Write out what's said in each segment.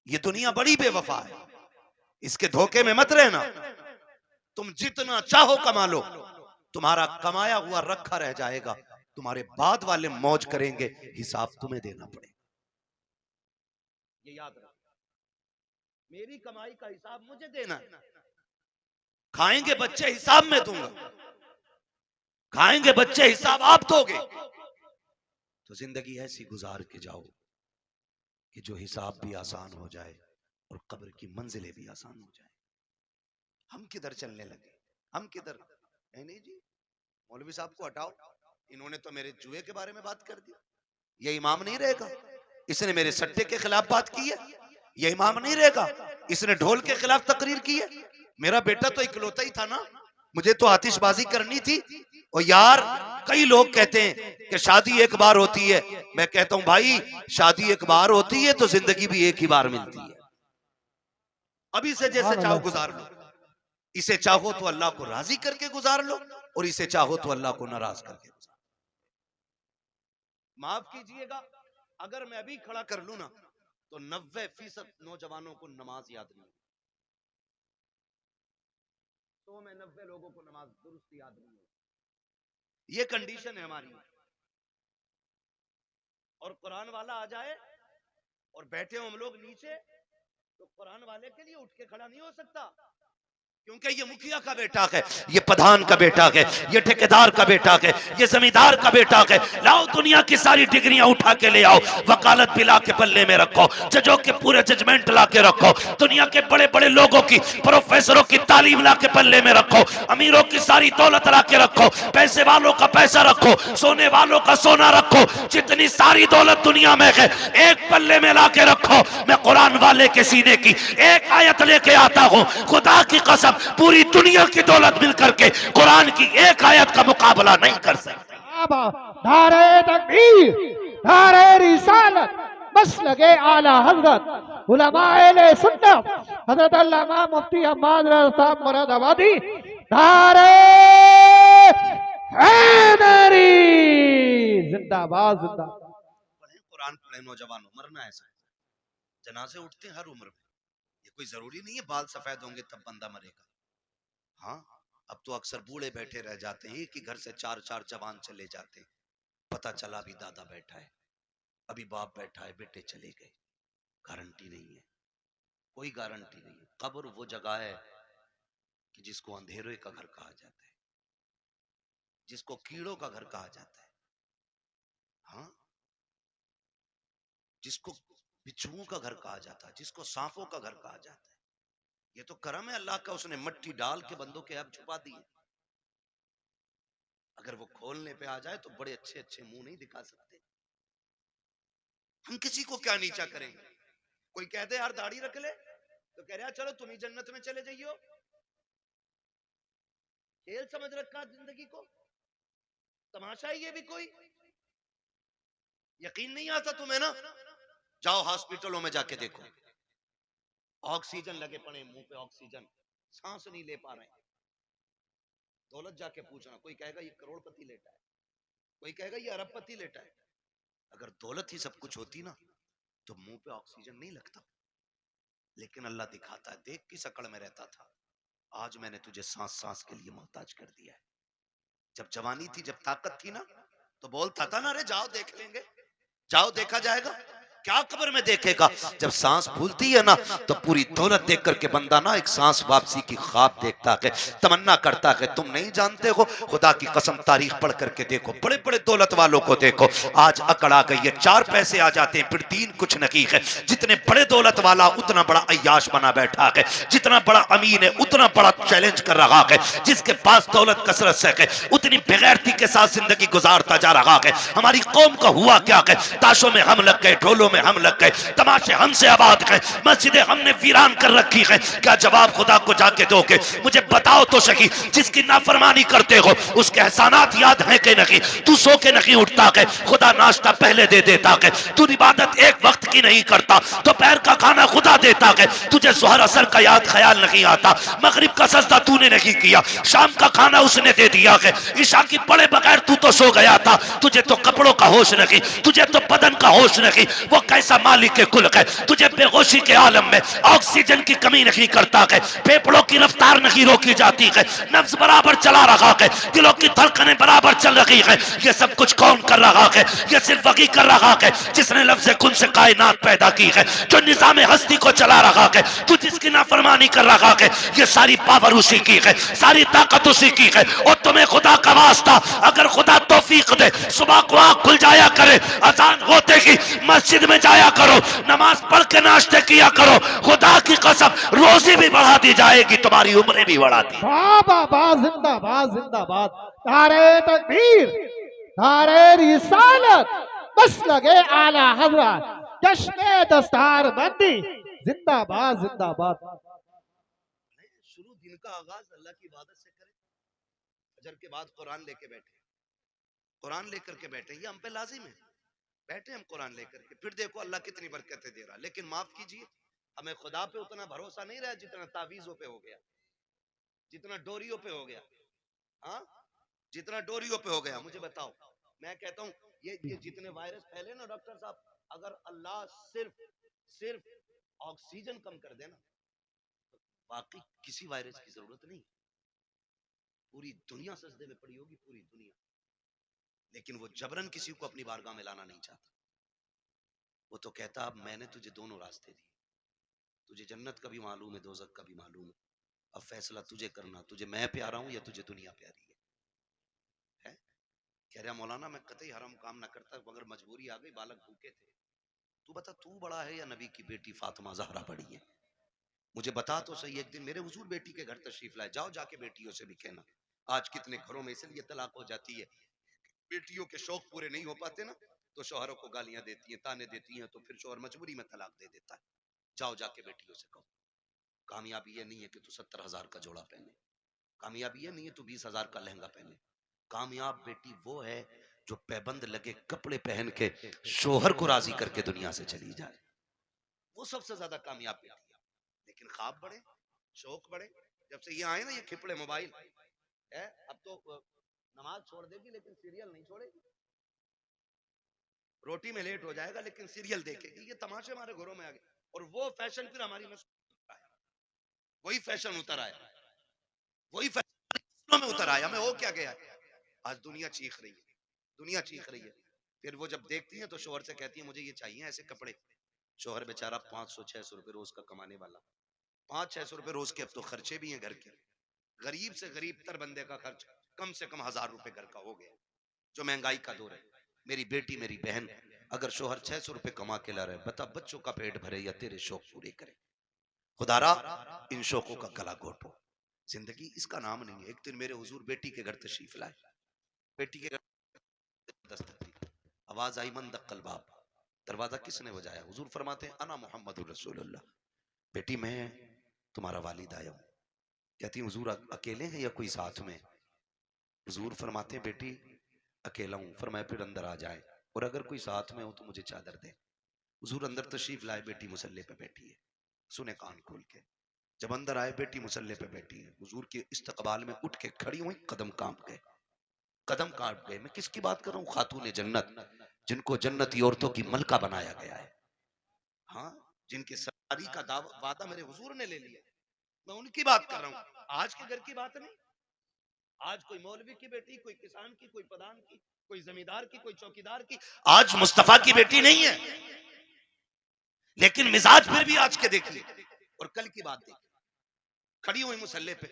ये दुनिया बड़ी बेवफा है, इसके धोखे में मत रहना। तुम जितना चाहो कमा लो, तुम्हारा कमाया हुआ रखा रह जाएगा। तुम्हारे बाद वाले मौज करेंगे, हिसाब तुम्हें देना पड़ेगा। ये याद रखो, मेरी कमाई का हिसाब मुझे देना है। खाएंगे बच्चे, हिसाब में दूंगा। खाएंगे बच्चे, हिसाब आप दोगे। तो जिंदगी ऐसी गुजार के जाओ कि जो हिसाब भी आसान हो जाए और कब्र की मंजिलें भी आसान हो जाए। हम किधर चलने लगे, हम किधर। नहीं जी, मौलवी साहब को हटाओ, इन्होंने तो मेरे जुए के बारे में बात कर दी। ये इमाम नहीं रहेगा, इसने मेरे सट्टे के खिलाफ बात की है। ये इमाम नहीं रहेगा, इसने ढोल के खिलाफ तकरीर की है। मेरा बेटा तो इकलौता ही था ना, मुझे तो आतिशबाजी करनी थी। और यार, कई लोग कहते हैं कि शादी एक बार होती है। मैं कहता हूं भाई, शादी एक बार होती है तो जिंदगी भी एक ही बार मिलती है। अभी से जैसे चाहो गुजार लो। इसे चाहो तो अल्लाह को राजी करके गुजार लो, और इसे चाहो तो अल्लाह को नाराज करके गुजार लो। माफ कीजिएगा, अगर मैं अभी खड़ा कर लूं ना, तो 90% नौजवानों को नमाज याद नहीं। तो मैं 90 लोगों को नमाज दुरुस्त याद नहीं है। ये कंडीशन है हमारी। और कुरान वाला आ जाए और बैठे हो हम लोग नीचे, तो कुरान वाले के लिए उठ के खड़ा नहीं हो सकता, क्योंकि ये मुखिया का बेटा है, ये प्रधान का बेटा है, ये ठेकेदार का बेटा है, ये जमींदार का बेटा है। लाओ दुनिया की सारी डिग्रियां उठा के ले आओ, वकालत भी ला के पल्ले में रखो, जजों के पूरे जजमेंट ला के रखो, दुनिया के बड़े बड़े लोगों की, प्रोफेसरों की तालीम ला के पल्ले में रखो, अमीरों की सारी दौलत ला के रखो, पैसे वालों का पैसा रखो, सोने वालों का सोना रखो, जितनी सारी दौलत दुनिया में है एक पल्ले में ला के रखो। मैं कुरान वाले के सीने की एक आयत लेके आता हूं, खुदा की कसम पूरी दुनिया की दौलत मिलकर के कुरान की एक आयत का मुकाबला नहीं कर सकती। नारे तकबीर, नारे रिसालत, बस लगे आला हजरत उलमाए सुन्नत हजरत अल्लामा मुफ्ती अहमद रज़ा साहब मुरादाबादी, नारे हैदरी जिंदाबाद जिंदाबाद। पढ़े कुरान, पढ़े नौजवानों, मरना ऐसा है, जनाजे उठते हैं हर उम्र में। ये कोई जरूरी नहीं है बाल सफेद होंगे तब बंदा मरेगा। हाँ, अब तो अक्सर बूढ़े बैठे रह जाते हैं, एक ही घर से 4-4 जवान चले जाते हैं। पता चला अभी दादा बैठा है, अभी बाप बैठा है, बेटे चले गए। गारंटी नहीं है, कोई गारंटी नहीं है। कब्र वो जगह है कि जिसको अंधेरे का घर कहा जाता है, जिसको कीड़ों का घर कहा जाता है, हाँ, जिसको बिच्छुओं का घर कहा जाता है, जिसको सांपों का घर कहा जाता है। ये तो करम है अल्लाह का, उसने मट्टी डाल के बंदों के अब छुपा दिए। अगर वो खोलने पे आ जाए तो बड़े अच्छे अच्छे मुंह नहीं दिखा सकते। हम किसी को क्या नीचा करेंगे। कोई कह दे यार दाढ़ी रख ले, तो कह रहा चलो तुम ही जन्नत में चले जाइयो। खेल समझ रखा जिंदगी को, तमाशा ही ये भी कोई। यकीन नहीं आता तुम्हें ना, जाओ हॉस्पिटलों में जाके देखो, ऑक्सीजन लगे पड़े मुंह पे, ऑक्सीजन, सांस नहीं ले पा रहे। दौलत जाके पूछना, कोई कहेगा ये करोड़पति लेटा है, कोई कहेगा ये अरबपति लेटा है। अगर दौलत ही सब कुछ होती ना, तो मुंह पे ऑक्सीजन नहीं लगता। लेकिन अल्लाह दिखाता है, देख किस अकड़ में रहता था, आज मैंने तुझे सांस सांस के लिए मोहताज कर दिया है। जब जवानी थी, जब ताकत थी ना, तो बोलता था ना, अरे जाओ देख लेंगे, जाओ देखा जाएगा। क्या कब्र में देखेगा। जब सांस फूलती है ना, तो पूरी दौलत देख करके बंदा ना एक सांस वापसी की ख्वाब देखता है, तमन्ना करता है। तुम नहीं जानते हो, खुदा की कसम तारीख पढ़ करके देखो, बड़े बड़े दौलत वालों को देखो, आज अकड़ आ गई है, 4 पैसे आ जाते हैं फिर दीन कुछ नहीं है। जितने बड़े दौलत वाला उतना बड़ा अय्याश बना बैठा है, जितना बड़ा अमीन है उतना बड़ा चैलेंज कर रहा है। जिसके पास दौलत कसरत से है उतनी बेगैरती के साथ जिंदगी गुजारता जा रहा है। हमारी कौम का हुआ क्या है, ताशों में हम लग गए, ढोलों में हम लग गए, तमाशे हमसे आबाद गए, मस्जिदें हमने वीरान कर रखी है। क्या जवाब खुदा को जाके दोगे? मुझे बताओ तो सही, जिसकी नाफरमानी करते हो उसके एहसानात याद हैं कि नहीं? तू सो के नहीं उठता है, खुदा नाश्ता पहले दे देता है। तू इबादत एक वक्त की नहीं करता, दोपहर का खाना खुदा देता है। तुझे जोहर असर का याद ख्याल नहीं आता, मगरिब का सजदा तूने नहीं किया, शाम का खाना उसने दे दिया है, ईशा की पढ़े बगैर तू तो सो गया था। तुझे तो कपड़ों का होश नहीं, तुझे तो बदन का होश नहीं। वो कैसा मालिक कुल है, तुझे बेहोशी के आलम में ऑक्सीजन की कमी नहीं करता है, फेफड़ों की रफ्तार नहीं रोकी जाती है, नब्ज बराबर चला रहा है, दिलों की धड़कनें बराबर चल रही है। ये सब कुछ कौन कर रहा है? ये सिर्फ वही कर रहा है जिसने लफ्ज़ कुन से कायनात पैदा की है, जो निजाम हस्ती को चला रहा है। तू जिसकी नाफरमानी कर रहा है, ये सारी पावर उसी की है, सारी ताकत उसी की है। और तुम्हें खुदा का वास्ता, अगर खुदा तौफीक दे, सुबह को आँख खुल जाया करे, अजान होते ही मस्जिद में जाया करो, नमाज पढ़ के नाश्ते किया करो, खुदा की कसम रोजी भी बढ़ा दी जाएगी, तुम्हारी उम्रें भी बढ़ा दी। वाह जिंदाबाद जिंदाबाद, नारे तकबीर, नारे रिसालत, बस लगे आला हजरत, जश्न दस्तार बंदी, जिंदाबाद जिंदाबाद। शुरू दिन का आगाज अल्लाह की इबादत से करें। फजर के बाद कुरान लेके बैठे, कुरान लेकर के बैठे, ये हम पे लाजिम है। बैठे हम कुरान लेकर के, फिर देखो अल्लाह कितनी बरकतें दे रहा। लेकिन माफ कीजिए, हमें खुदा पे उतना भरोसा नहीं रहा जितना तावीजों पे हो गया, जितना डोरियों पे हो गया। हाँ, जितना डोरियों पे हो गया। मुझे बताओ, मैं कहता हूँ ये जितने वायरस फैले ना डॉक्टर साहब, अगर अल्लाह सिर्फ ऑक्सीजन कम कर देना, बाकी किसी वायरस की जरूरत नहीं। पूरी दुनिया सजदे में पड़ी होगी, पूरी दुनिया। लेकिन वो जबरन किसी को अपनी बारगाह में लाना नहीं चाहता। वो तो कहता अब मैंने तुझे दोनों रास्ते दिए, तुझे जन्नत का भी मालूम है, दोजख का भी मालूम है, अब फैसला तुझे करना, तुझे मैं प्यारा हूं या तुझे दुनिया प्यारी है? कह रहा मौलाना मैं कतई हराम काम ना करता, मगर मजबूरी आ गई, बालक भूखे थे। तू बता, तू बड़ा है या नबी की बेटी फातिमा ज़हरा बड़ी है? मुझे बता तो सही। एक दिन मेरे हुजूर बेटी के घर तशरीफ लाए, जाओ जाके बेटियों से भी कहना। आज कितने घरों में इसलिए तलाक हो जाती है, बेटियों के शौक पूरे नहीं हो पाते ना, तो शौहरों को गालियां देती हैं, ताने देती हैं, तो फिर शौहर मजबूरी में तलाक दे देता है। जाओ जाके बेटियों से कहो, कामयाबी ये नहीं है कि तू 70,000 का जोड़ा पहने, कामयाबी ये नहीं है तू 20,000 का लहंगा पहने। कामयाब बेटी वो है जो पैबंद लगे कपड़े पहन के शोहर को राजी करके दुनिया से चली जाए, वो सबसे ज्यादा कामयाब बेटी है। लेकिन ख्वाब बड़े, शौक बड़े। जब से ये आए ना ये खिपड़े मोबाइल है, अब तो नमाज छोड़ देगी लेकिन सीरियल नहीं छोड़ेगी, रोटी में लेट हो जाएगा लेकिन सीरियल देखेगी। ये तमाशे हमारे घरों में आ गए, और वो फैशन फिर हमारी में वही फैशन उतर आया, वही फैशन में उतर आया। हमें हो क्या गया? आज दुनिया चीख रही है, दुनिया चीख रही है। फिर वो जब देखती है तो शोहर से कहती है मुझे ये चाहिए ऐसे कपड़े। शोहर बेचारा 500-600 रुपए रोज का कमाने वाला, 500-600 रुपए रोज के अब तो खर्चे भी हैं घर के। गरीब से गरीब तर बंदे का खर्च कम से कम 1000 रुपए घर का हो गया, जो महंगाई का दौर है। मेरी बेटी मेरी बहन, अगर शोहर 600 रुपए कमा के ला रहे, बता बच्चों का पेट भरे या तेरे शौक पूरे करे? खुदारा इन शौकों का गला घोटो। जिंदगी इसका नाम नहीं है। एक दिन मेरे हुजूर बेटी के घर तशरीफ लाए, बेटी के घर दस्तक दी, आवाज आई मन दक्कल बाब। दरवाजा किसने बजाया? हुजूर फरमाते हैं अना मोहम्मदुर रसूलुल्लाह। बेटी मैं तुम्हारा वालिद आया हूँ। कहती हुजूर अकेले हैं या कोई साथ में? हुजूर फरमाते हैं बेटी अकेला हूँ। फरमाया फिर अंदर आ जाए, और अगर कोई साथ में हो तो मुझे चादर दे। हुजूर अंदर तशरीफ लाए, बेटी मुसल्ले पे बैठी है, सुने कान खोल के। जब अंदर आए बेटी मुसल्ले पे बैठी है, हुजूर के इस्तकबाल में उठ के खड़ी हुई, कदम कांप गए, कदम काट गए। मैं किसकी बात कर रहा हूँ? खातून जन्नत, जिनको जन्नती औरतों की मलका बनाया गया है। हाँ, जिनके शादी का वादा मेरे हुजूर ने ले लिया, मैं उनकी बात कर रहा हूँ। आज के घर की बात नहीं। आज कोई मौलवी की बेटी, कोई किसान की, कोई प्रधान की, कोई जमींदार की, कोई चौकीदार की, आज मुस्तफा की बेटी नहीं है। लेकिन मिजाज फिर भी आज के देखिए, और कल की बात देखिए। खड़ी हुई मुसल्ले पे,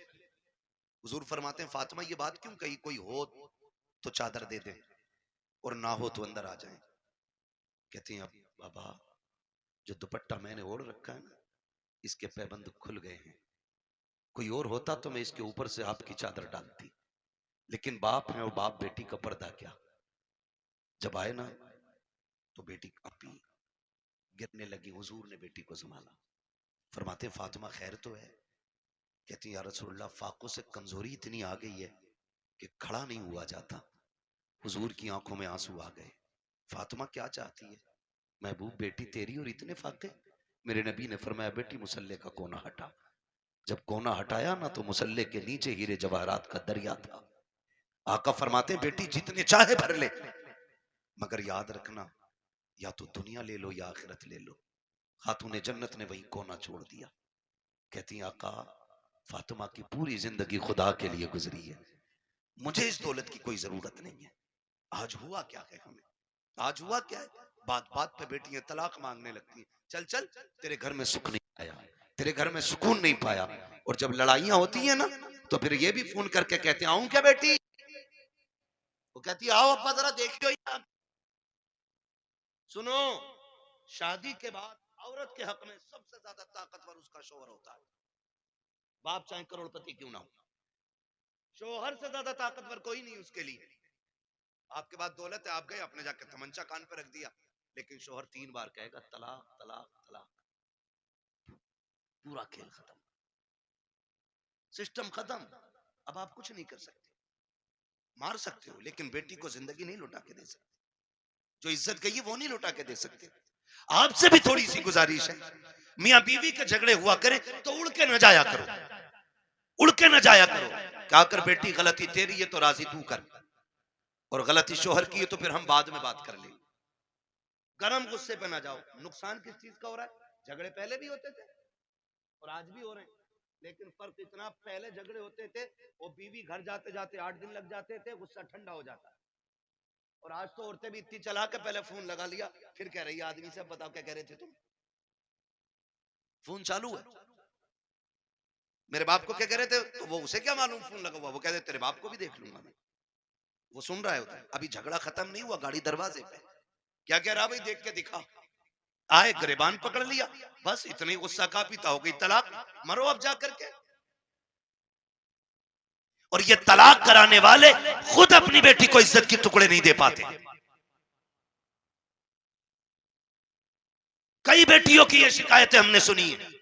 हुजूर फरमाते हैं फातिमा ये बात क्यों कही? कोई हो तो चादर दे दे, और ना हो तो अंदर आ जाए। कहते हैं अब बाबा जो दुपट्टा मैंने ओढ़ रखा है ना, इसके पैबंद खुल गए हैं। कोई और होता तो मैं इसके ऊपर से आपकी चादर डालती, लेकिन बाप है और बाप बेटी का पर्दा क्या। जब आए ना तो बेटी अपी गिरने लगी, हुजूर ने बेटी को संभाला। फरमाते फातिमा खैर तो है? कहती या रसूलल्लाह फाकों से कमजोरी इतनी आ गई है कि खड़ा नहीं हुआ जाता। हुजूर की आंखों में आंसू आ गए। फातिमा क्या चाहती है? महबूब बेटी तेरी और इतने फाके? मेरे नबी ने फरमाया बेटी मुसल्ले का कोना हटा। जब कोना हटाया ना तो मुसल्ले के नीचे हीरे जवाहरात का दरिया था। आका फरमाते बेटी जितने चाहे भर ले, मगर याद रखना या तो दुनिया ले लो या आखिरत ले लो। खातून जन्नत ने वही कोना छोड़ दिया। कहती आका फातिमा की पूरी जिंदगी खुदा के लिए गुजरी है, मुझे इस दौलत की कोई जरूरत नहीं है। आज हुआ क्या है हमें, आज हुआ क्या है, बात बात पे बेटियां तलाक मांगने लगती हैं। चल चल तेरे घर में सुख नहीं आया, तेरे घर में सुकून नहीं पाया। और जब लड़ाइयां होती हैं ना तो फिर ये भी फोन करके कहते हैं आऊं क्या बेटी, वो कहती है आओ अब्बा जरा देखियो यार। सुनो, शादी के बाद औरत के हक में सबसे ज्यादा ताकतवर उसका शोहर होता है, बाप चाहे करोड़पति क्यों ना हो। शोहर से ज्यादा ताकतवर कोई नहीं उसके लिए। आपके पास दौलत है, आप गए अपने जाके तमंचा कान पे रख दिया, लेकिन शोहर 3 बार कहेगा तलाक तलाक तलाक, पूरा खेल खत्म, सिस्टम खत्म। अब आप कुछ नहीं कर सकते, मार सकते हो लेकिन बेटी को जिंदगी नहीं लौटा के दे सकते, जो इज्जत गई है वो नहीं लौटा के दे सकते। आपसे भी थोड़ी सी गुजारिश है, मियां बीवी के झगड़े हुआ करे तो उड़ के न जाया करो, उड़ के न जाया करो। क्या कर बेटी गलती तेरी है तो राजी तू कर, और गलती शोहर की है तो फिर हम बाद में बात कर लेंगे। गरम गुस्से पे ना जाओ। नुकसान किस चीज का हो रहा है, झगड़े पहले भी होते थे और आज भी हो रहे हैं, लेकिन फर्क इतना, पहले झगड़े होते थे और बीवी घर जाते जाते 8 दिन लग जाते थे, गुस्सा ठंडा हो जाता। और आज तो औरतें भी इतनी चला के पहले फोन लगा लिया, फिर कह रही है आदमी से बताओ क्या कह रहे थे तुम, फोन चालू है, मेरे बाप को क्या कह रहे थे, तो वो उसे क्या मालूम फोन लगा हुआ, वो कहते तेरे बाप को भी देख लूंगा मैं, वो सुन रहा है। अभी झगड़ा खत्म नहीं हुआ, गाड़ी दरवाजे पे, क्या कह रहा भाई देख के दिखा, आए गिरबान पकड़ लिया, बस इतना ही गुस्सा का पीता हो गई तलाक, मरो अब जा करके। और ये तलाक कराने वाले खुद अपनी बेटी को इज्जत के टुकड़े नहीं दे पाते। कई बेटियों की ये शिकायतें हमने सुनी है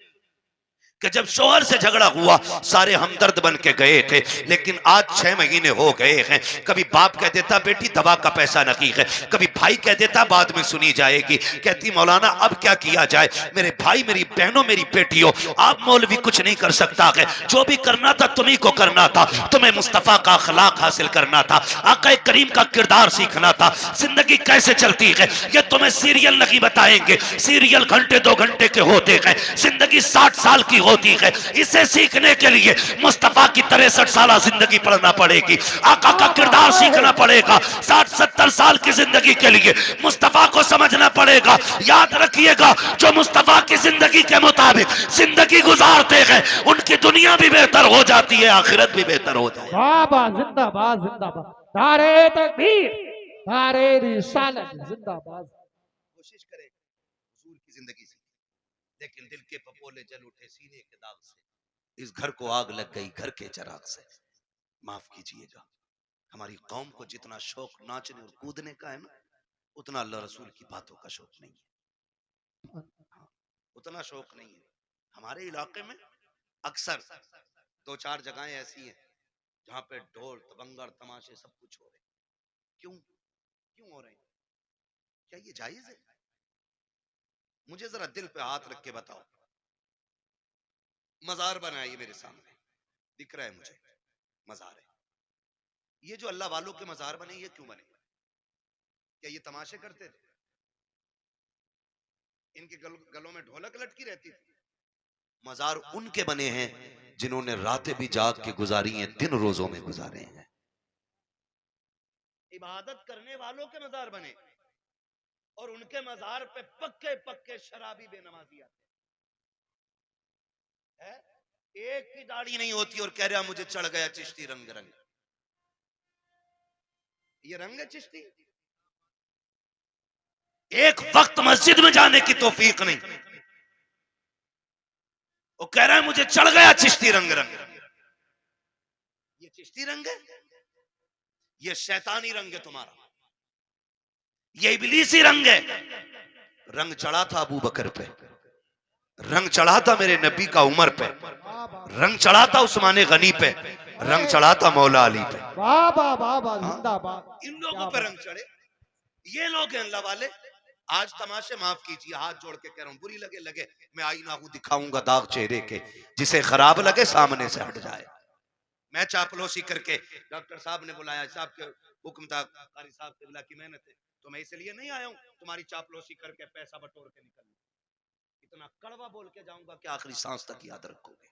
कि जब शोहर से झगड़ा हुआ सारे हमदर्द बन के गए थे, लेकिन आज 6 महीने हो गए हैं, कभी बाप कह देता बेटी दवा का पैसा नहीं है, कभी भाई कह देता बाद में सुनी जाएगी, कहती मौलाना अब क्या किया जाए, मेरे भाई मेरी बहनों मेरी बेटियों आप मौलवी कुछ नहीं कर सकता है, जो भी करना था तुम्ही को करना था, तुम्हें मुस्तफा का अखलाक हासिल करना था, आका करीम का किरदार सीखना था। जिंदगी कैसे चलती है ये तुम्हें सीरियल नहीं बताएंगे, सीरियल घंटे 2 घंटे के होते हैं, जिंदगी 60 साल की होती है। इसे सीखने के लिए मुस्तफा की 63 साल जिंदगी पढ़ना पड़ेगी, आका का किरदार सीखना पड़ेगा, 60-70 साल की जिंदगी के लिए मुस्तफा को समझना पड़ेगा। याद रखिएगा जो मुस्तफा की जिंदगी के मुताबिक जिंदगी गुजारते हैं उनकी दुनिया भी बेहतर हो जाती है, आखिरत भी बेहतर हो जाती है। बाबा जिंदाबाद जिंदाबाद, नारे तकबीर, नारे रिसालत जिंदाबाद। कोशिश करें हुजूर की जिंदगी से, लेकिन दिल के पपोले जल उठे सीने के दाग से, इस घर को आग लग गई घर के चिराग से। माफ कीजिएगा, हमारी कौम को जितना शौक नाचने और कूदने का है ना, उतना अल्लाह रसूल की बातों का शौक नहीं है, हाँ, उतना शौक नहीं है। हमारे इलाके में अक्सर 2-4 जगहें ऐसी हैं जहां पे ढोल तबंगर तमाशे सब कुछ हो रहे हैं। क्यों हो रहे हैं, क्या ये जायज है? मुझे जरा दिल पे हाथ रख के बताओ। मजार बनाइए मेरे सामने, दिख रहा है मुझे मजार है, ये जो अल्लाह वालों के मजार बने ये क्यों बने? क्या ये तमाशे करते थे? इनके गलों में ढोलक लटकी रहती थी? मजार उनके बने हैं जिन्होंने रातें भी जाग के गुजारी हैं, दिन रोजों में गुजारे हैं। इबादत करने वालों के मजार बने और उनके मजार पे पक्के पक्के शराबी बेनमाजी आते हैं। एक की दाढ़ी नहीं होती और कह रहा मुझे चढ़ गया चिश्ती रंग रंग। ये रंग है चिश्ती? एक वक्त मस्जिद में जाने की तौफीक नहीं, वो कह रहा है मुझे चढ़ गया चिश्ती रंग रंग। ये चिश्ती रंग है? ये शैतानी रंग है तुम्हारा, ये इब्लीसी रंग है। रंग चढ़ा था अबू बकर पे, रंग चढ़ा था मेरे नबी का उमर पे, रंग चढ़ा था उस्मान गनी पे, रंग चढ़ा था मौला अली पे। बाबा बाबा जिंदाबाद। इन लोगों पे रंग चढ़े, ये लोग हैं अल्लाह वाले। आज तमाशे माफ कीजिए, हाथ जोड़ के कह रहा हूं, बुरी लगे लगे, मैं आईना हूं दिखाऊंगा दाग चेहरे के, जिसे खराब लगे सामने से हट जाए। मैं चापलूसी करके डॉक्टर साहब ने बुलाया, साहब के हुक्म था, कारी साहब किबला की मेहनत है, तो मैं इसलिए नहीं आया हूं तुम्हारी चापलूसी करके पैसा बटोर के निकल, इतना कड़वा बोल के जाऊंगा कि आखिरी सांस तक याद रखोगे।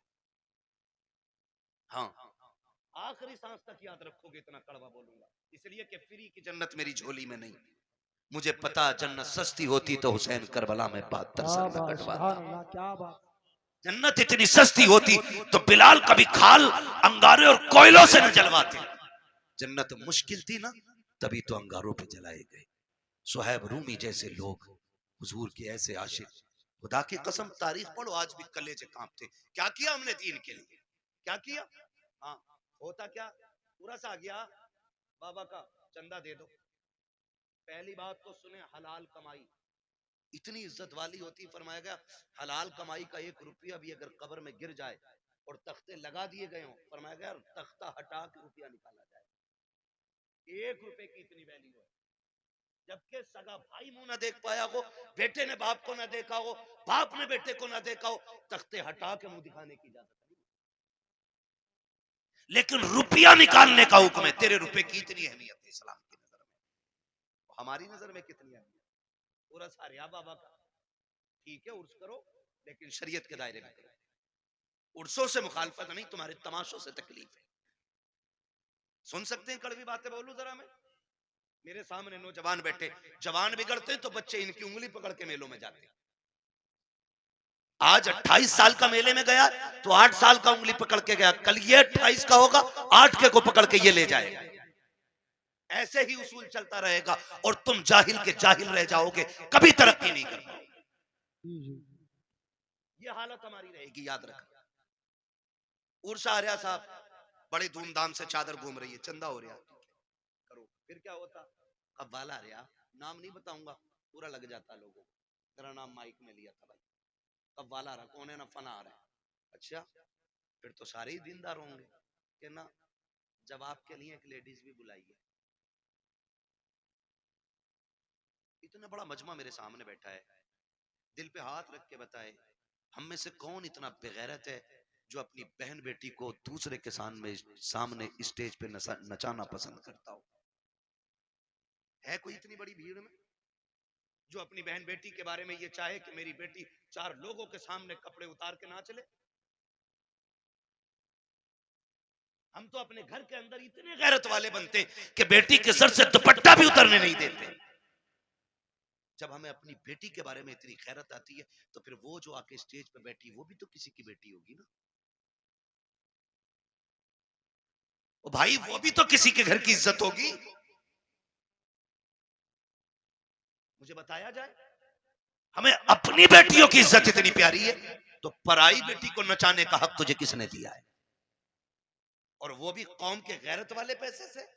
हाँ, आखिरी सांस तक याद रखोगे, इतना कड़वा बोलूंगा, इसलिए कि फ्री की जन्नत मेरी झोली में नहीं। मुझे पता जन्नत सस्ती होती तो हुसैन करबला में 72 साल में कटवाता। क्या बात। जन्नत इतनी सस्ती होती तो बिलाल कभी खाल अंगारे और कोयलों से न जलवाते। जन्नत मुश्किल थी ना, तभी तो अंगारों पे जलाए गए। सुहैब रूमी जैसे लोग, हुजूर के ऐसे आशिक, खुदा की कसम तारीख पढ़ो आज भी कलेजे कांपते। क्या किया हमने दीन के लिए, क्या किया? हाँ, होता क्या, पूरा सा आ गया बाबा का चंदा दे दो। पहली बात तो सुने, हलाल कमाई इतनी इज्जत वाली होती, फरमाया गया हलाल कमाई का 1 रुपया भी अगर कब्र में गिर जाए और तख्ते लगा दिए गए हो, फरमाया गया तख्ता हटा के रुपया निकाला जाए। 1 रुपए की इतनी वैल्यू है, जबकि सगा भाई मुंह ना देख पाया हो, बेटे ने बाप को ना देखा हो, बाप ने बेटे को ना देखा हो, तख्ते हटा के मुंह दिखाने की इजाजत नहीं, लेकिन रुपया निकालने का हुक्म है। तेरे रुपए की इतनी अहमियत है इस्लाम की नजर में, हमारी नजर में कितनी अहमियत? पूरा सारिया बाबा का ठीक है, उर्स करो लेकिन शरीयत के दायरे में करो। उर्सों से मुखालफत नहीं, तुम्हारे तमाशों से तकलीफ है। सुन सकते हैं कड़वी बातें, बोलूं जरा मैं? मेरे सामने नौजवान बैठे, जवान बिगड़ते तो बच्चे इनकी उंगली पकड़ के मेलों में जाते। आज 28 साल का मेले में गया तो 8 साल का उंगली पकड़ के गया, कल ये 28 का होगा, 8 के को पकड़ के ये ले जाएगा। ऐसे ही उसूल चलता रहेगा और तुम जाहिल के जाहिल रह जाओगे, कभी तरक्की नहीं कर पाओगे। ये हालत हमारी रहेगी, याद रखना। उर्स आ रहा साहब, बड़े धूमधाम से चादर घूम रही है, चंदा हो रहा, करो। फिर क्या होता, कव्वाल आ रहा, नाम नहीं बताऊंगा, पूरा लग जाता लोगों को, तेरा नाम माइक में लिया था भाई, कव्वाल आ रहा, कौन है ना, फना आ रहा है। अच्छा, फिर तो सारे ही दीनदार होंगे कि ना, जवाब के लिए एक लेडीज भी बुलाई है। इतना बड़ा मजमा मेरे सामने बैठा है, दिल पे हाथ रख के बताए, हम में से कौन इतना बेगैरत है जो अपनी बहन बेटी को दूसरे के सामने स्टेज पे नचाना पसंद करता हो? है कोई इतनी बड़ी भीड़ में जो अपनी बहन बेटी के बारे में ये चाहे कि मेरी बेटी 4 लोगों के सामने कपड़े उतार के ना चले? हम तो अपने घर के अंदर इतने गैरत वाले बनते कि बेटी के सर से दुपट्टा भी उतरने नहीं देते। जब हमें अपनी बेटी के बारे में इतनी गैरत आती है तो फिर वो जो आके स्टेज पे बैठी, वो भी तो किसी की बेटी होगी ना। ओ भाई, वो भी तो किसी के घर की इज्जत होगी। मुझे बताया जाए, हमें अपनी बेटियों की इज्जत इतनी प्यारी है तो पराई बेटी को नचाने का हक तुझे किसने दिया है? और वो भी कौम के गैरत वाले पैसे से,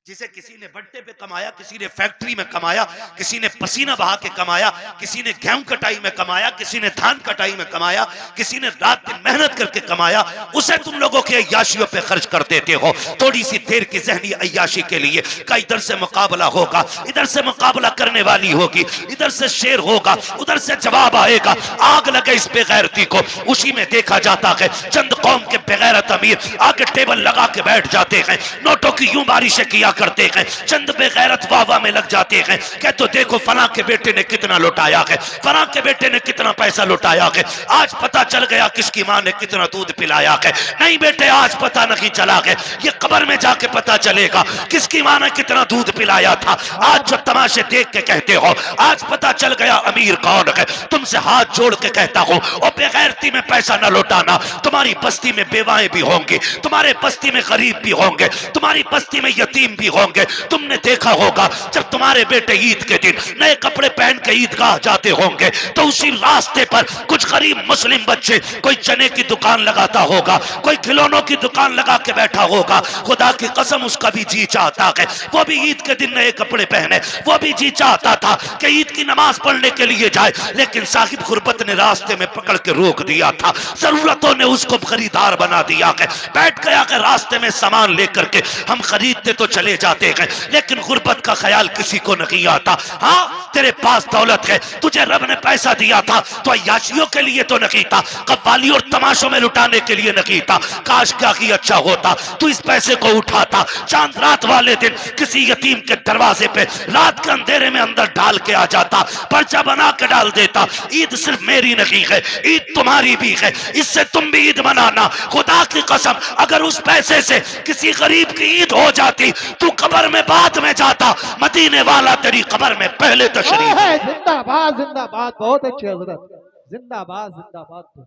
जिसे किसी ने बट्टे पे कमाया, किसी ने फैक्ट्री में कमाया, किसी ने पसीना बहा के कमाया, किसी ने गेहूं कटाई में कमाया, किसी ने धान कटाई में कमाया, किसी ने रात दिन मेहनत करके कमाया, उसे तुम लोगों के अय्याशियों पे खर्च कर देते हो थोड़ी सी देर की जहनी अय्याशी के लिए। का इधर से मुकाबला होगा, इधर से मुकाबला करने वाली होगी, इधर से शेर होगा, उधर से जवाब आएगा। आग लगे इस बेगैरती को, उसी में देखा जाता है चंद कौम के बेगैरत अमीर आगे टेबल लगा के बैठ जाते हैं, नोटों की यूं बारिशें किया करते हैं, चंद बेगैरत वाह में लग जाते हैं कि तो देखो फलां के बेटे ने कितना लुटाया है, फलां के बेटे ने कितना पैसा लुटाया है, आज पता चल गया किसकी मां ने कितना दूध पिलाया है। नहीं बेटे, आज पता नहीं चला है, ये कब्र में जाके पता चलेगा किसकी मां ने कितना दूध पिलाया था। आज जो तमाशे देख के कहते हो आज पता चल गया अमीर कौन है। तुमसे हाथ जोड़ के कहता हूं, और बेगैरती में पैसा न लुटाना। तुम्हारी बस्ती में बेवाएं भी होंगी, तुम्हारे बस्ती में गरीब भी होंगे, तुम्हारी बस्ती में यतीम भी होंगे। तुमने देखा होगा जब तुम्हारे बेटे ईद के दिन नए कपड़े पहन के ईदगाह जाते होंगे तो उसी रास्ते पर कुछ गरीब मुस्लिम बच्चे, कोई चने की दुकान लगाता होगा, कोई खिलौनों की दुकान लगा के बैठा होगा। खुदा की कसम उसका भी जी चाहता है वो भी ईद के दिन नए कपड़े पहने, वो भी जी चाहता था कि ईद की नमाज पढ़ने के लिए जाए, लेकिन साहिब गुरबत ने रास्ते में पकड़ के रोक दिया था, जरूरतों ने उसको खरीदार बना दिया है। बैठ गया कि रास्ते में सामान लेकर के हम खरीदते तो चले चले जाते हैं, लेकिन गुर्बत का ख्याल किसी को नहीं आता। हाँ, तेरे पास दौलत है, तुझे रब ने पैसा दिया था तो अय्याशियों के लिए तो नहीं था, कव्वाली और तमाशों में लुटाने के लिए नहीं था। काश क्या ही अच्छा होता तू इस पैसे को उठाता, चांद रात वाले दिन किसी यतीम के दरवाजे पे रात के अंधेरे में अंदर डाल के आ जाता, पर्चा बना के डाल देता। ईद सिर्फ मेरी नहीं है, ईद तुम्हारी भी है, इससे तुम भी ईद मनाना। खुदा की कसम, अगर उस पैसे से किसी गरीब की ईद हो जाती, तू कब्र में बाद में जाता, मदीने वाला तेरी कब्र में पहले तशरीफ। जिंदाबाद जिंदाबाद, बहुत अच्छे हजरत, जिंदाबाद जिंदाबाद।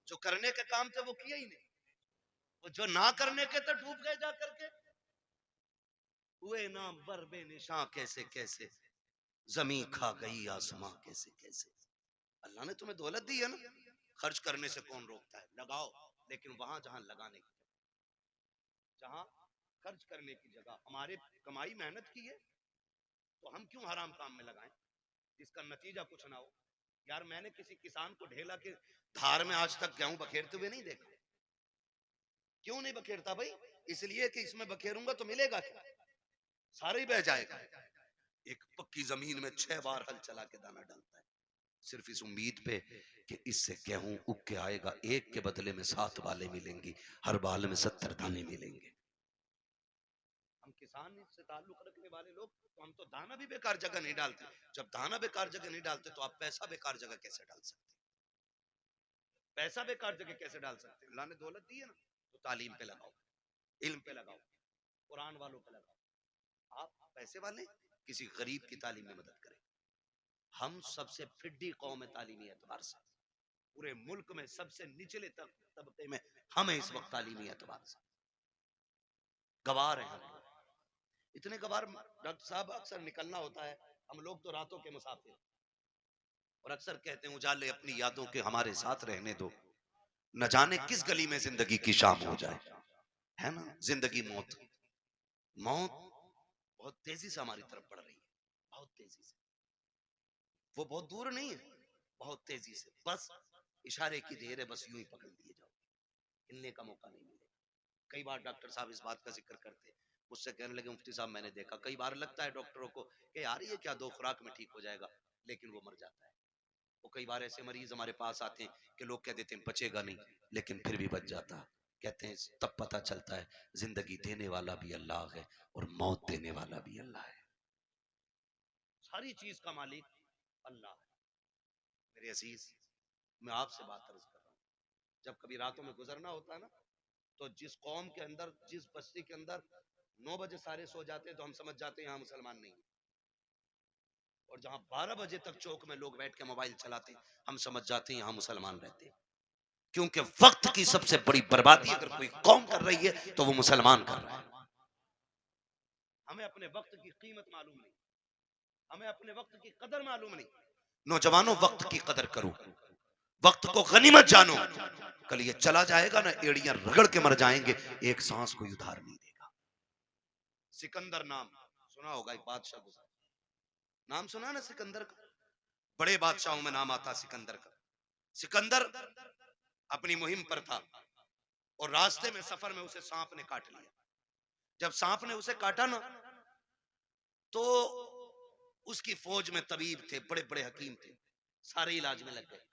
जो करने के काम थे वो किया ही नहीं, वो जो ना करने के थे डूब गए जा करके। हुए ना बर बेनिशां कैसे कैसे, जमीन खा गई आसमां कैसे कैसे। अल्लाह ने तुम्हें दौलत दी है ना, खर्च करने से कौन रोकता है? लगाओ, लेकिन वहां जहां लगाने की, जहां खर्च करने की जगह हमारे कमाई मेहनत की है, तो हम क्यों हराम काम में लगाएं जिसका नतीजा कुछ ना हो। यार मैंने किसी किसान को ढेला के धार में आज तक गेहूं बखेरते हुए नहीं देखा। क्यों नहीं बखेरता भाई? इसलिए कि इसमें बखेरूंगा तो मिलेगा क्या? सारा ही बह जाएगा। एक पक्की जमीन में 6 बार हल चला के दाना डालता है, सिर्फ इस उम्मीद पे कि इससे गेहूं उग के आएगा, एक के बदले में 7 बालें मिलेंगी, हर बाल में 70 दाने मिलेंगे। हम किसान से ताल्लुक रखने वाले लोग, तो हम तो दाना भी बेकार जगह नहीं डालते। जब दाना बेकार जगह नहीं डालते तो आप पैसा बेकार जगह कैसे डाल सकते? पैसा बेकार जगह कैसे डाल सकते? अल्लाह ने दौलत दी है ना, तो तालीम पे लगाओ, इल्म पे लगाओ, कुरान वालों पे लगाओ। आप पैसे वाले किसी गरीब की तालीम में मदद करें। हम सबसे फिड्डी कौम है तालीमी एतबार से, पूरे मुल्क में सबसे निचले तबके में हम इस वक्त तालीमी एतबार से गवार हैं। हम इतने गवार डॉक्टर साहब, अक्सर निकलना होता है, हम लोग तो रातों के मुसाफिर, और अक्सर कहते हैं उजाले अपनी यादों के हमारे साथ रहने दो, न जाने किस गली में जिंदगी की शाम हो जाए। है ना, जिंदगी मौत, मौत बहुत तेजी से हमारी तरफ बढ़ रही है, बहुत तेजी से। वो बहुत दूर नहीं है, बहुत तेजी से, बस इशारे की देर है, बस यूं ही पकड़ लिए जाओ, हिलने का मौका नहीं मिलेगा। कई बार डॉक्टर साहब इस बात का जिक्र करते, मुझसे कहने लगे मुफ्ती साहब मैंने देखा, कई बार लगता है डॉक्टरों को कि यार ये क्या 2 खुराक में ठीक हो जाएगा, लेकिन वो मर जाता है। वो कई बार ऐसे मरीज हमारे पास आते हैं कि लोग कह देते हैं बचेगा नहीं, लेकिन फिर भी बच जाता है। कहते हैं तब पता चलता है जिंदगी देने वाला भी अल्लाह है और मौत देने वाला भी अल्लाह है, सारी चीज का मालिक अल्लाह है। मेरे अजीज, मैं आपसे बात अर्ज कर रहा हूँ, जब कभी रातों में गुजरना होता है ना, तो जिस कौम के अंदर, जिस बस्ती के अंदर 9 बजे सारे सो जाते हैं, तो हम समझ जाते हैं यहाँ मुसलमान नहीं है। और जहां 12 बजे तक चौक में लोग बैठ के मोबाइल चलाते हैं, हम समझ जाते हैं यहाँ मुसलमान रहते हैं। क्योंकि वक्त की सबसे बड़ी बर्बादी अगर कोई कौम कर रही है तो वो मुसलमान कर रहा है। हमें अपने वक्त की कीमत मालूम नहीं, हमें अपने वक्त की कदर मालूम नहीं। नौजवानों, वक्त की कदर करो, वक्त को गनीमत जानो। कल ये चला जाएगा ना, एड़ियां रगड़ के मर जाएंगे, एक सांस कोई उधार नहीं देगा। सिकंदर नाम सुना होगा, एक बादशाह गुजरा, नाम सुना ना सिकंदर का, बड़े बादशाहों में नाम आता सिकंदर का। सिकंदर अपनी मुहिम पर था और रास्ते में, सफर में उसे सांप ने काट लिया। जब सांप ने उसे काटा ना, तो उसकी फौज में तबीब थे, बड़े बड़े हकीम थे, सारे इलाज में लग गए।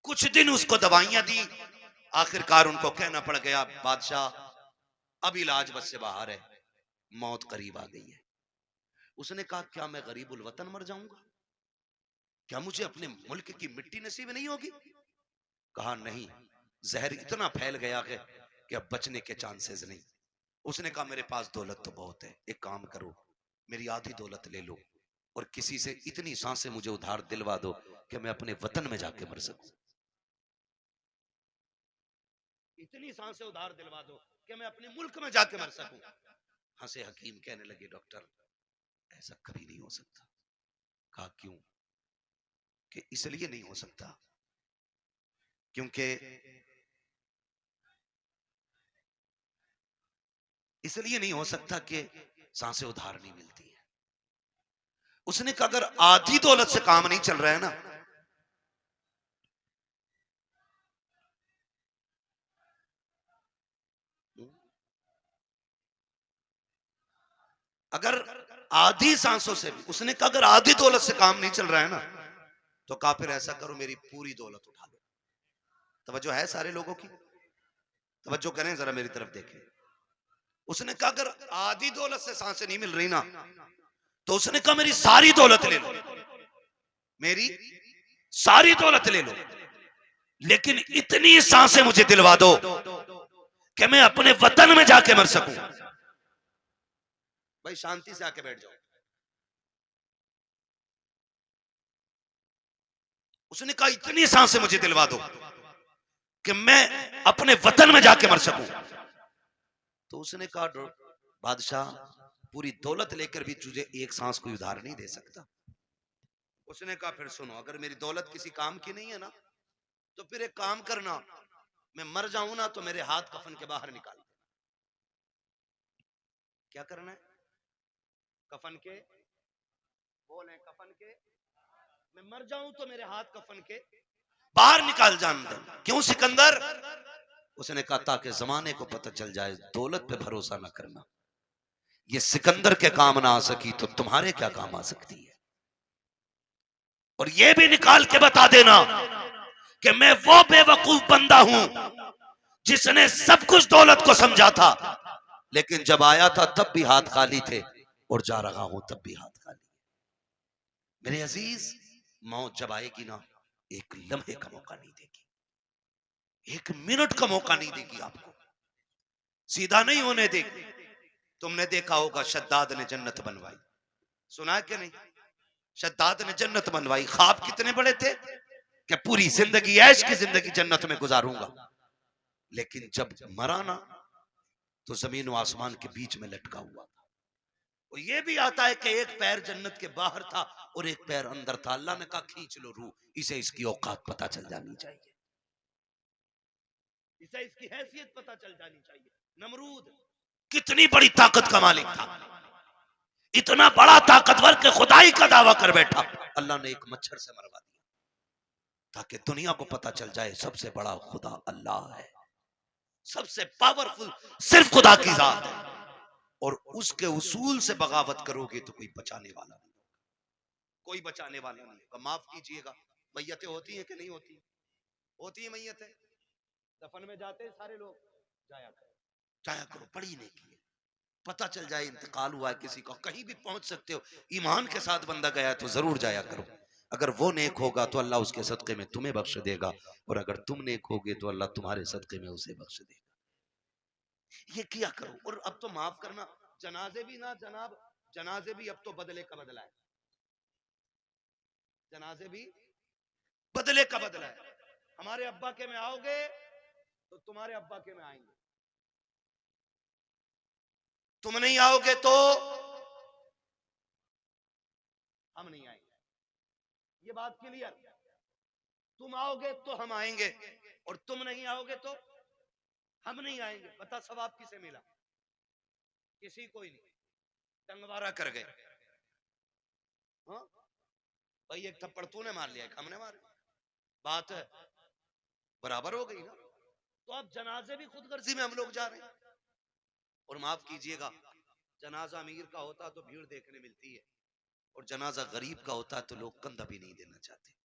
कुछ दिन उसको दवाइयां दी, आखिरकार उनको कहना पड़ गया बादशाह अब इलाज बस से बाहर है, मौत करीब आ गई है। उसने कहा क्या मैं गरीबुल वतन मर जाऊंगा? क्या मुझे अपने मुल्क की मिट्टी नसीब नहीं होगी? कहा नहीं, जहर इतना फैल गया है कि अब बचने के चांसेस नहीं। उसने कहा मेरे पास दौलत तो बहुत है, एक काम करो मेरी आधी दौलत ले लो और किसी से इतनी सांसें मुझे उधार दिलवा दो कि मैं अपने वतन में जाके मर सकूं। इतनी सांसें उधार दिलवा दो कि मैं अपने मुल्क में जाके मर सकूं। हंसे हकीम, कहने लगे डॉक्टर ऐसा कभी नहीं हो सकता। कहा क्यों? कि इसलिए नहीं हो सकता क्योंकि इसलिए नहीं हो सकता कि सांसें उधार नहीं मिलती है। उसने कहा अगर आधी दौलत से काम नहीं चल रहा है ना, अगर आधी सांसों से भी, उसने कहा अगर आधी दौलत से काम नहीं चल रहा है ना, तो कहा फिर ऐसा करो मेरी पूरी दौलत उठा लो। तवज्जो है सारे लोगों की? तवज्जो करें जरा मेरी तरफ देखें। उसने कहा अगर आधी दौलत से सांसें नहीं मिल रही ना, तो उसने कहा मेरी सारी दौलत ले लो, मेरी सारी दौलत ले लो, लेकिन इतनी सांसें मुझे दिलवा दो कि मैं अपने वतन में जाके मर सकूं। भाई शांति से आके बैठ जाओ। उसने कहा इतनी सांसें मुझे दिलवा दो कि मैं अपने वतन में जाके मर सकूं। तो उसने कहा बादशाह पूरी दौलत लेकर भी तुझे एक सांस कोई उधार नहीं दे सकता। उसने कहा फिर सुनो, अगर मेरी दौलत किसी काम की नहीं है ना, तो फिर एक काम करना, मैं मर जाऊं ना तो मेरे हाथ कफन के बाहर निकाल दे। क्या करना है? कफन के, बोले कफन के, मैं मर जाऊं तो मेरे हाथ कफन के बाहर निकाल जान दे। क्यों सिकंदर? उसने कहा ताकि जमाने को पता चल जाए दौलत पे भरोसा ना करना। ये सिकंदर के काम ना आ सकी तो तुम्हारे क्या काम आ सकती है। और ये भी निकाल के बता देना कि मैं वो बेवकूफ बंदा हूं जिसने सब कुछ दौलत को समझा था, लेकिन जब आया था तब भी हाथ खाली थे, और जा रहा हूं तब भी हाथ खाली। मेरे अजीज, मौत जब आएगी ना, एक लम्हे का मौका नहीं देगी, एक मिनट का मौका नहीं देगी आपको, सीधा नहीं होने देगी। तुमने देखा होगा शद्दाद ने जन्नत बनवाई, सुना है कि नहीं? शद्दाद ने जन्नत बनवाई, ख्वाब कितने बड़े थे कि पूरी जिंदगी ऐश की जिंदगी जन्नत में गुजारूंगा, लेकिन जब मरा ना तो जमीन और आसमान के बीच में लटका हुआ था। और ये भी आता है कि एक पैर जन्नत के बाहर था और एक पैर अंदर था। अल्लाह ने कहा खींच लो रूह, इसे इसकी औकात पता चल जानी चाहिए, इसे इसकी हैसियत पता चल जानी चाहिए। नमरूद कितनी बड़ी ताकत का मालिक था, इतना बड़ा ताकतवर के खुदाई का दावा कर बैठा। अल्लाह ने एक मच्छर से मरवा दिया ताकि दुनिया को पता चल जाए सबसे बड़ा खुदा अल्लाह है, सबसे पावरफुल सिर्फ खुदा की जात है। और उसके उसूल से बगावत करोगे तो कोई बचाने वाला नहीं, कोई बचाने वाला नहीं होगा। माफ कीजिएगा, मैयतें होती हैं कि नहीं होती? होती है मैयतें, दफन में जाते हैं सारे लोग, जाया करो, जाया करो, पढ़ी नहीं की, पता चल जाए इंतकाल हुआ है किसी का, कहीं भी पहुंच सकते हो, ईमान के साथ बंदा गया तो जरूर जाया करो। अगर वो नेक होगा तो अल्लाह उसके सदके में तुम्हें बख्श देगा, और अगर तुम नेक होगे तो अल्लाह तुम्हारे सदके में उसे बख्श देगा। ये किया करो। और अब तो माफ करना, जनाजे भी ना जनाब, जनाजे भी अब तो बदले का बदला है, जनाजे भी बदले का बदला है। हमारे अब्बा के में आओगे तो तुम्हारे अब्बा के में आएंगे, तुम नहीं आओगे तो हम नहीं आएंगे। ये बात क्लियर? तुम आओगे तो हम आएंगे, और तुम नहीं आओगे तो हम नहीं आएंगे। बता सवाब किसे मिला? किसी को ही नहीं, डंगवारा कर गए। हाँ भाई, एक थप्पड़ तूने मार लिया, एक हमने मार, बात है बराबर हो गई ना। तो अब जनाजे भी खुदगर्जी में हम लोग जा रहे हैं। और माफ कीजिएगा, जनाजा अमीर का होता तो भीड़ देखने मिलती है, और जनाजा गरीब का होता है तो लोग कंधा भी नहीं देना चाहते।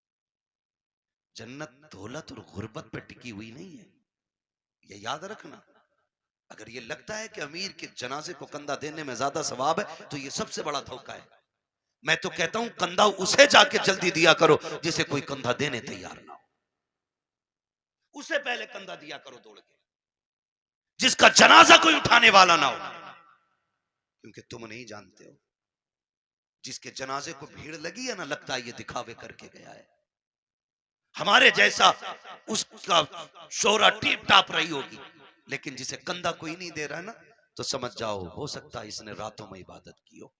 जन्नत दौलत और गुर्बत पर टिकी हुई नहीं है, ये याद रखना। अगर ये लगता है कि अमीर के जनाजे को कंधा देने में ज्यादा सवाब है तो ये सबसे बड़ा धोखा है। मैं तो कहता हूं कंधा उसे जाके जल्दी दिया करो जिसे कोई कंधा देने तैयार ना हो, उसे पहले कंधा दिया करो दौड़ के, जिसका जनाजा कोई उठाने वाला ना हो। क्योंकि तुम नहीं जानते हो, जिसके जनाजे को भीड़ लगी है ना, लगता है ये दिखावे करके गया है, हमारे जैसा उसका शोहरा टीप टाप रही होगी, लेकिन जिसे कंधा कोई नहीं दे रहा है ना, तो समझ जाओ हो सकता है इसने रातों में इबादत की हो,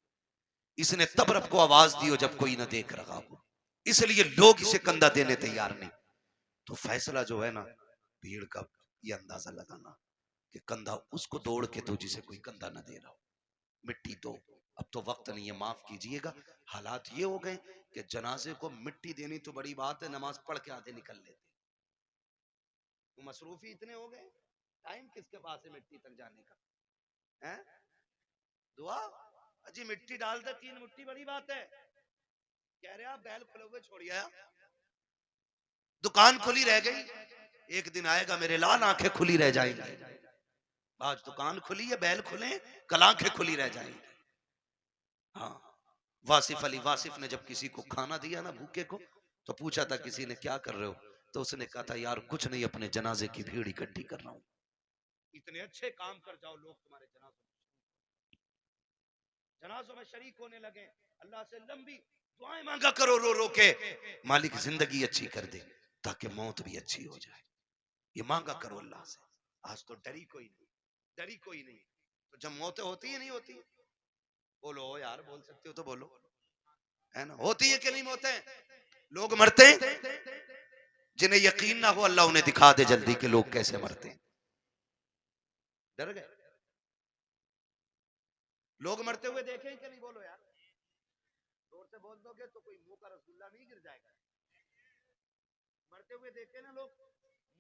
इसने तब रब को आवाज दी हो जब कोई ना देख रहा हो, इसलिए लोग इसे कंधा देने तैयार नहीं। तो फैसला जो है ना भीड़ का, ये अंदाजा लगाना कि कंधा उसको दौड़ के दो जिसे कोई कंधा ना दे रहा हो, मिट्टी दो। अब तो वक्त नहीं है, माफ कीजिएगा, हालात ये हो गए कि जनाजे को मिट्टी देनी तो बड़ी बात है, नमाज पढ़ के आधे निकल लेते, तो मसरूफी इतने हो गए, टाइम किसके पास है मिट्टी तक जाने का? है दुआ, अजी मिट्टी डाल दे 3 मुट्ठी बड़ी बात है। कह रहे आप बैल खुले हुए छोड़िए, दुकान खुली रह गई, एक दिन आएगा मेरे लाल आंखें खुली रह जाएंगी। आज दुकान खुली है, बैल खुले, कल आंखें खुली रह जाएंगी। हाँ, वासिफ अली वासिफ ने जब किसी को खाना दिया ना भूखे को, तो पूछा था किसी ने क्या कर रहे हो, तो उसने कहा था यार कुछ नहीं, अपने जनाजे की भीड़ इकट्ठी कर रहा हूं। इतने अच्छे काम कर जाओ, लोग तुम्हारे जनाजों में शरीक होने लगे। अल्लाह से लंबी दुआएं मांगा करो रो रो के, मालिक जिंदगी अच्छी कर दे ताकि मौत भी अच्छी हो जाए। ये मांगा करो अल्लाह से। आज तो डरी कोई नहीं, डरी कोई नहीं। तो जब मौतें होती है नहीं होती, बोलो यार, बोल सकते हो तो बोलो, है ना, होती है कि नहीं मौतें? लोग मरते हैं, जिन्हें यकीन ना हो अल्लाह उन्हें दिखा दे जल्दी कि लोग कैसे मरते हैं। डर गए? लोग मरते हुए देखें कि नहीं? बोलो यार, जोर से बोल दोगे तो कोई मुंह का रसगुल्ला नहीं गिर जाएगा। मरते हुए देखे ना लोग।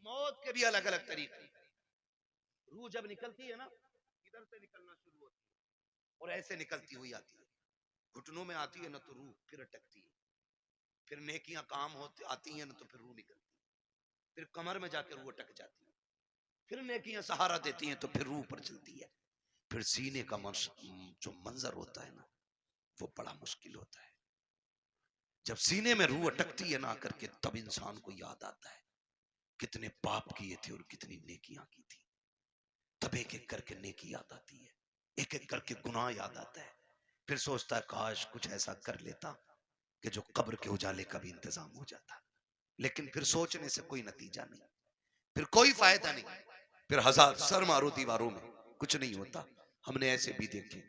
मौत के भी अलग अलग तरीके। रूह जब निकलती है ना, इधर से निकलना शुरू होती है और ऐसे निकलती हुई आती है, घुटनों में आती है ना तो रूह फिर अटकती है, फिर नेकियां काम होती आती हैं ना तो फिर रूह निकलती है, फिर कमर में जाकर रूह अटक जाती है, फिर नेकियां सहारा देती हैं तो फिर रूह पर चलती है। फिर सीने का जो मंजर होता है ना, वो बड़ा मुश्किल होता है। जब सीने में रूह अटकती है ना आकर के, तब इंसान को याद आता है कितने पाप किए थे और कितनी नेकियां की थी। तब एक एक करके नेकी याद आती है, एक एक करके गुनाह याद आता है। फिर सोचता है काश कुछ ऐसा कर लेता कि जो कब्र के उजाले का भी इंतजाम हो जाता। लेकिन फिर सोचने से कोई नतीजा नहीं, फिर कोई फायदा नहीं, फिर हजार सर मारो दीवारों में कुछ नहीं होता। हमने ऐसे भी देखे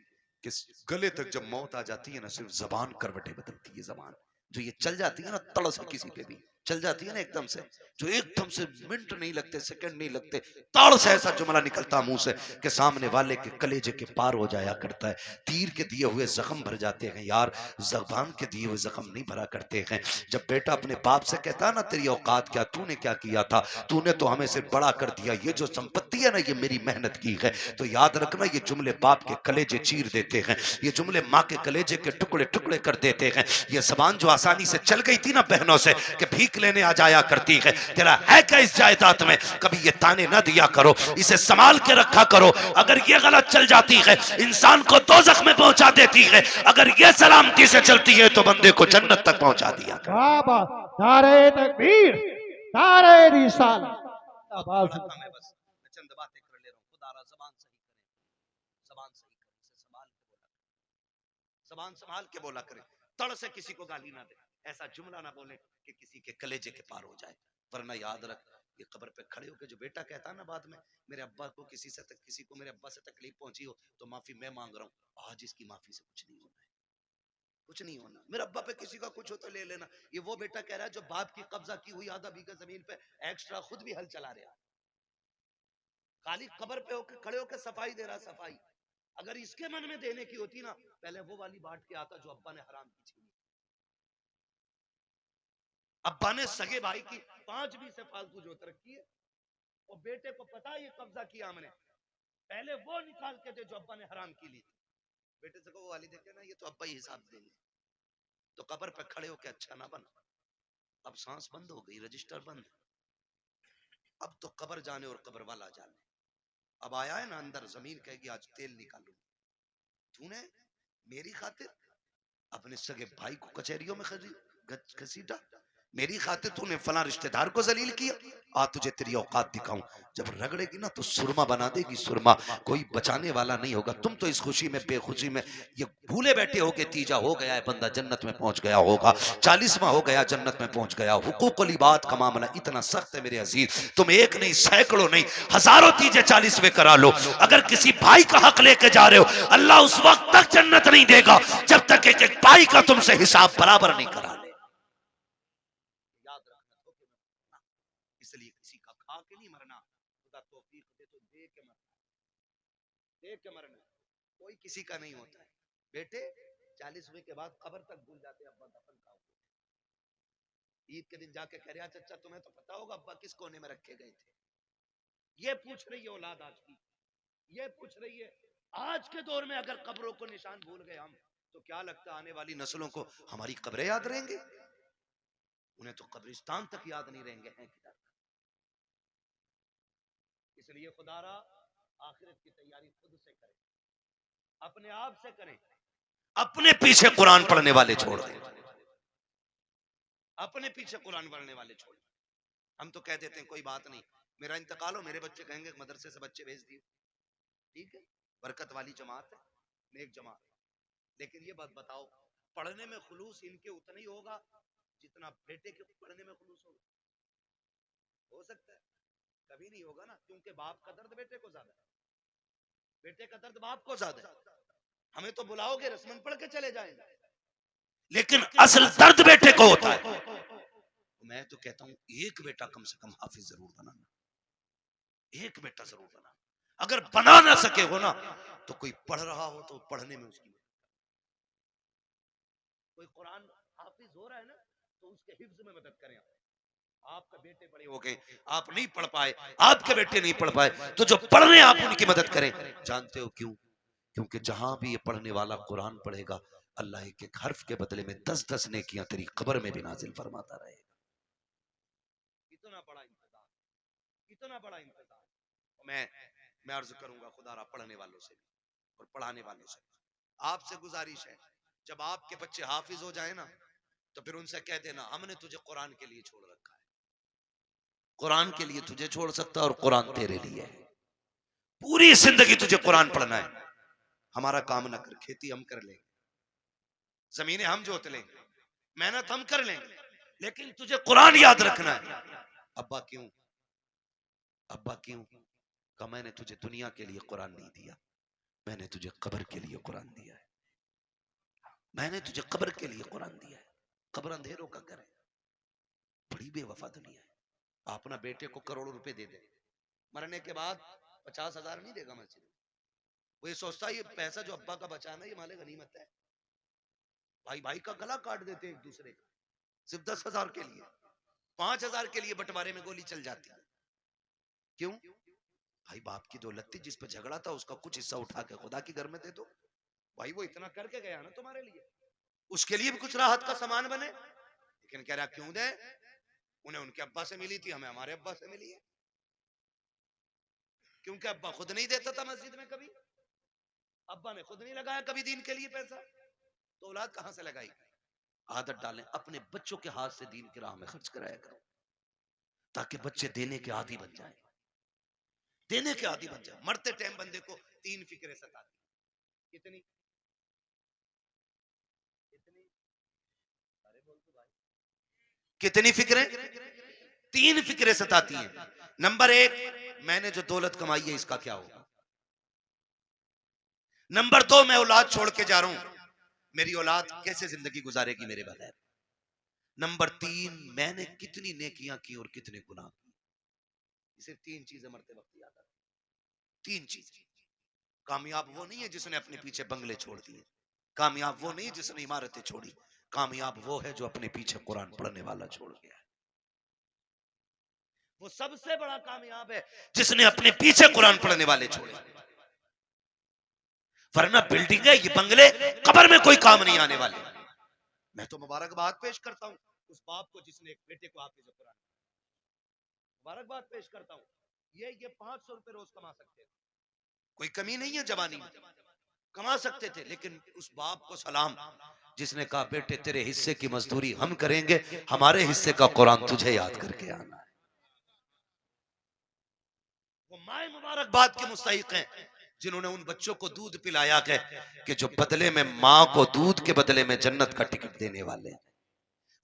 कि गले तक जब मौत आ जाती है ना, सिर्फ जबान करवटें बदलती है। जबान जो ये चल जाती है ना तड़ से, किसी पे भी चल जाती है ना एकदम से, जो एकदम से मिनट नहीं लगते, सेकंड नहीं लगते, ताड़ से ऐसा जुमला निकलता मुंह से कि सामने वाले के कलेजे के पार हो जाया करता है। तीर के दिए हुए जख्म भर जाते हैं यार, जबान के दिए हुए जख्म नहीं भरा करते हैं। जब बेटा अपने बाप से कहता है ना तेरी औकात क्या, तूने क्या किया था, तूने तो हमें सिर्फ बड़ा कर दिया, ये जो संपत्ति है ना ये मेरी मेहनत की है। तो याद रखना ये जुमले बाप के कलेजे चीर देते हैं, ये जुमले माँ के कलेजे के टुकड़े टुकड़े कर देते हैं। ये जबान जो आसानी से चल गई थी ना बहनों से कि भीख लेने आ जाया करती है, तेरा है क्या इस जायदाद में, कभी ये ताने ना दिया करो, इसे संभाल के रखा करो। अगर ये गलत चल जाती है इंसान को दोज़ख में पहुंचा देती है, अगर ये सलामती से चलती है तो बंदे को जन्नत तक पहुंचा दिया कर। वाह वाह, नारे तकबीर, नारे रिसालत। मैं बस चंद बातें कर ले रहा हूँ। खुदा ज़बान सही करे, ज़बान सही करे, इसे संभाल के बोला, ज़बान संभाल के बोला करे, तड़ से किसी को गाली ना दे, ऐसा जुमला ना बोले कि किसी के कलेजे के पार हो जाए। वरना याद रख, ये कब्र पे खड़े होकर जो बेटा कहता ना बाद में, मेरे अब्बा को किसी को मेरे अब्बा से तकलीफ पहुंची हो तो माफी मैं मांग रहा हूँ, आज इसकी माफी से कुछ नहीं होना है, कुछ नहीं होना। मेरे अब्बा पे किसी का कुछ हो तो ले लेना। ये वो बेटा कह रहा है जो बाप की कब्जा की हुई आधा बीघा जमीन पे एक्स्ट्रा खुद भी हल चला रहा, खाली कब्र पे होकर खड़े होकर सफाई दे रहा, सफाई। अगर इसके मन में देने की होती ना, पहले वो वाली बांट के आता जो अब्बा ने हराम की छीनी। अब्बा ने सगे भाई की 5 बीसे फालतू जोत रखी है और बेटे को पता है ये कब्जा किया हमने, पहले वो निकाल के दे जो अब्बा ने हराम की ली थी। बेटे से को वाली देखे ना, ये तो अब्बा ही हिसाब देंगे। तो कब्र पे खड़े होके अच्छा ना बन। अब सांस बंद हो गई, रजिस्टर बंद, अब तो कब्र जाने और कब्र वाला जाने। अब आया है ना अंदर, जमीन कहेगी आज तेल निकालू। तूने मेरी खातिर अपने सगे भाई को कचहरियों में घसीटा, मेरी खातिर तूने फला रिश्तेदार को जलील किया, आ तुझे तेरी औकात दिखाऊं। जब रगड़ेगी ना तो सुरमा बना देगी, सुरमा, कोई बचाने वाला नहीं होगा। तुम तो इस खुशी में बेखुशी में ये भूले बैठे होगे तीजा हो गया है बंदा जन्नत में पहुंच गया होगा, 40वां हो गया जन्नत में पहुंच गया। हुकूकुल इबाद का मामला इतना सख्त है मेरे अजीज, तुम एक नहीं सैकड़ों नहीं हजारों तीजे 40वें करा लो, अगर किसी भाई का हक लेके जा रहे हो अल्लाह उस वक्त तक जन्नत नहीं देगा जब तक एक एक भाई का तुमसे हिसाब बराबर नहीं करा ले। याद रखना, इसलिए किसी का खा के नहीं मरना, खुदा तौफीक दे तो दे के मरना, दे के मरना। कोई किसी का नहीं होता है। बेटे 40वें के बाद कब्र तक भूल जाते हैं अब्बा दफन का। ईद के दिन जाके कह रहा चाचा तुम्हें तो पता होगा अब्बा किस कोने में रखे गए थे। ये पूछ रही है औलाद आज की, ये पूछ रही है आज के दौर में अगर कब्रों को निशान भूल गए हम, तो क्या लगता है आने वाली नस्लों को हमारी कब्रें याद रहेंगे? उन्हें तो कब्रिस्तान तक याद नहीं रहेंगे हैं किधर। इसलिए खुदारा आखिरत की तैयारी खुद से करें, अपने आप से करें। अपने पीछे कुरान पढ़ने वाले छोड़ दें, अपने पीछे कुरान पढ़ने वाले छोड़ दें। हम तो कह देते हैं कोई बात नहीं, मेरा इंतकाल हो, मेरे बच्चे कहेंगे मदरसे से बच्चे भेज दिए, ठीक है, बरकत वाली जमात है, नेक जमात। लेकिन ये बात बताओ, पढ़ने में खुलूस इनके उतना ही होगा जितना बेटे के पढ़ने में खुलूस होगा? हो सकता है? कभी नहीं होगा ना, क्योंकि बाप का दर्द बेटे को ज्यादा है, बेटे का दर्द बाप को ज्यादा है। हमें तो बुलाओगे रस्मन पढ़ के चले जाएंगे, लेकिन असल दर्द बेटे को होता है। मैं तो कहता हूं एक बेटा कम से कम हाफिज जरूर बनाना, एक बेटा जरूर बनाना। अगर बना ना सके हो ना, तो कोई पढ़ रहा हो तो पढ़ने में उसकी, कोई कुरान हाफिज हो रहा है ना, तो उसके हिफ्ज में मदद करें। आपका बेटे बड़े हो गए, आप नहीं पढ़ पाए, आपके बेटे नहीं पढ़ पाए, तो जो पढ़ने आप उनकी मदद करें। जानते हो क्यों? क्योंकि जहां भी ये पढ़ने वाला कुरान पढ़ेगा, अल्लाह एक एक हर्फ के बदले में 10-10 नेकियां तेरी कब्र में भी नाजिल फरमाता रहेगा। इतना बड़ा इंतजाम, इतना बड़ा इंतजाम। मैं अर्ज करूंगा खुदारा पढ़ने वालों से और पढ़ाने वालों से आपसे गुजारिश है, जब आपके बच्चे हाफिज हो जाए ना, तो फिर उनसे कह देना हमने तुझे कुरान के लिए छोड़ रखा है, कुरान के लिए तुझे छोड़ सकता है और कुरान तेरे लिए है। पूरी जिंदगी तुझे कुरान पढ़ना है। हमारा काम ना कर, खेती हम कर लेंगे, जमीनें हम जोत लेंगे, मेहनत हम कर लेंगे, लेकिन तुझे कुरान याद रखना है। अब्बा क्यों? अब्बा क्यों? कहा मैंने तुझे दुनिया के लिए कुरान नहीं दिया, मैंने तुझे कब्र के लिए कुरान दिया है, मैंने तुझे कब्र के लिए कुरान दिया है। कब्र अंधेरों का घर है, बड़ी बेवफा दुनिया है। आप अपना बेटे को करोड़ों रुपए दे दे, मरने के बाद 50,000 नहीं देगा मस्जिद में। वो ये सोचता है ये पैसा जो अब्बा का बचाना है ये माले गनीमत है। भाई भाई का गला काट देते एक दूसरे का, सिर्फ 10,000 के लिए, 5,000 के लिए बंटवारे में गोली चल जाती है। क्यों? भाई बाप की दौलत थी, जिस पे झगड़ा था उसका कुछ हिस्सा उठा के खुदा की घर में दे दो। भाई वो इतना करके गया ना तुम्हारे लिए, उसके लिए भी कुछ राहत का सामान बने। लेकिन कह रहा क्यों दे? उन्हें उनके अब्बा से मिली थी, हमें हमारे अब्बा से मिली है। क्योंकि अब्बा खुद नहीं देता था मस्जिद में, कभी अब्बा ने खुद नहीं लगाया कभी दीन के लिए पैसा, तो औलाद कहां से लगाई? आदत डालें, अपने बच्चों के हाथ से दीन की राह में खर्च कराया करो, ताकि बच्चे देने के आदी बन जाए, देने के आदी बन जाए। मरते टाइम बंदे को 3 फिक्रें सताती। कितनी? कितनी फिक्रें? 3 फिक्रें सताती हैं। नंबर 1, मैंने जो दौलत कमाई है इसका क्या होगा। नंबर 2, मैं औलाद छोड़ के जा रहा हूं, मेरी औलाद कैसे जिंदगी गुजारेगी मेरे बगैर। नंबर 3, मैंने कितनी नेकियां की और कितने गुनाह किए। सिर्फ 3 चीजें मरते वक्त याद आती। 3 चीजें। कामयाब वो नहीं है जिसने अपने पीछे बंगले छोड़ दिए, कामयाब वो नहीं जिसने इमारतें छोड़ी, कामयाब वो है जो अपने पीछे कुरान पढ़ने वाला छोड़ गया है। वो सबसे बड़ा कामयाब है जिसने अपने पीछे कुरान पढ़ने वाले छोड़े। वरना बिल्डिंग है, ये बंगले कब्र में कोई काम नहीं आने वाले। मैं तो मुबारकबाद पेश करता हूं उस बाप को जिसने एक बेटे को हाफिज कुरान, मुबारकबाद पेश करता हूं। ये 500 रुपए रोज कमा सकते थे, कोई कमी नहीं है, जवानी में कमा सकते थे। लेकिन उस बाप को सलाम जिसने कहा बेटे तेरे हिस्से की मजदूरी हम करेंगे, हमारे हिस्से का कुरान तुझे याद करके आना है। वो माए मुबारकबाद के मुस्तहिक हैं जिन्होंने उन बच्चों को दूध पिलाया है कि जो बदले में माँ को दूध के बदले में जन्नत का टिकट देने वाले हैं।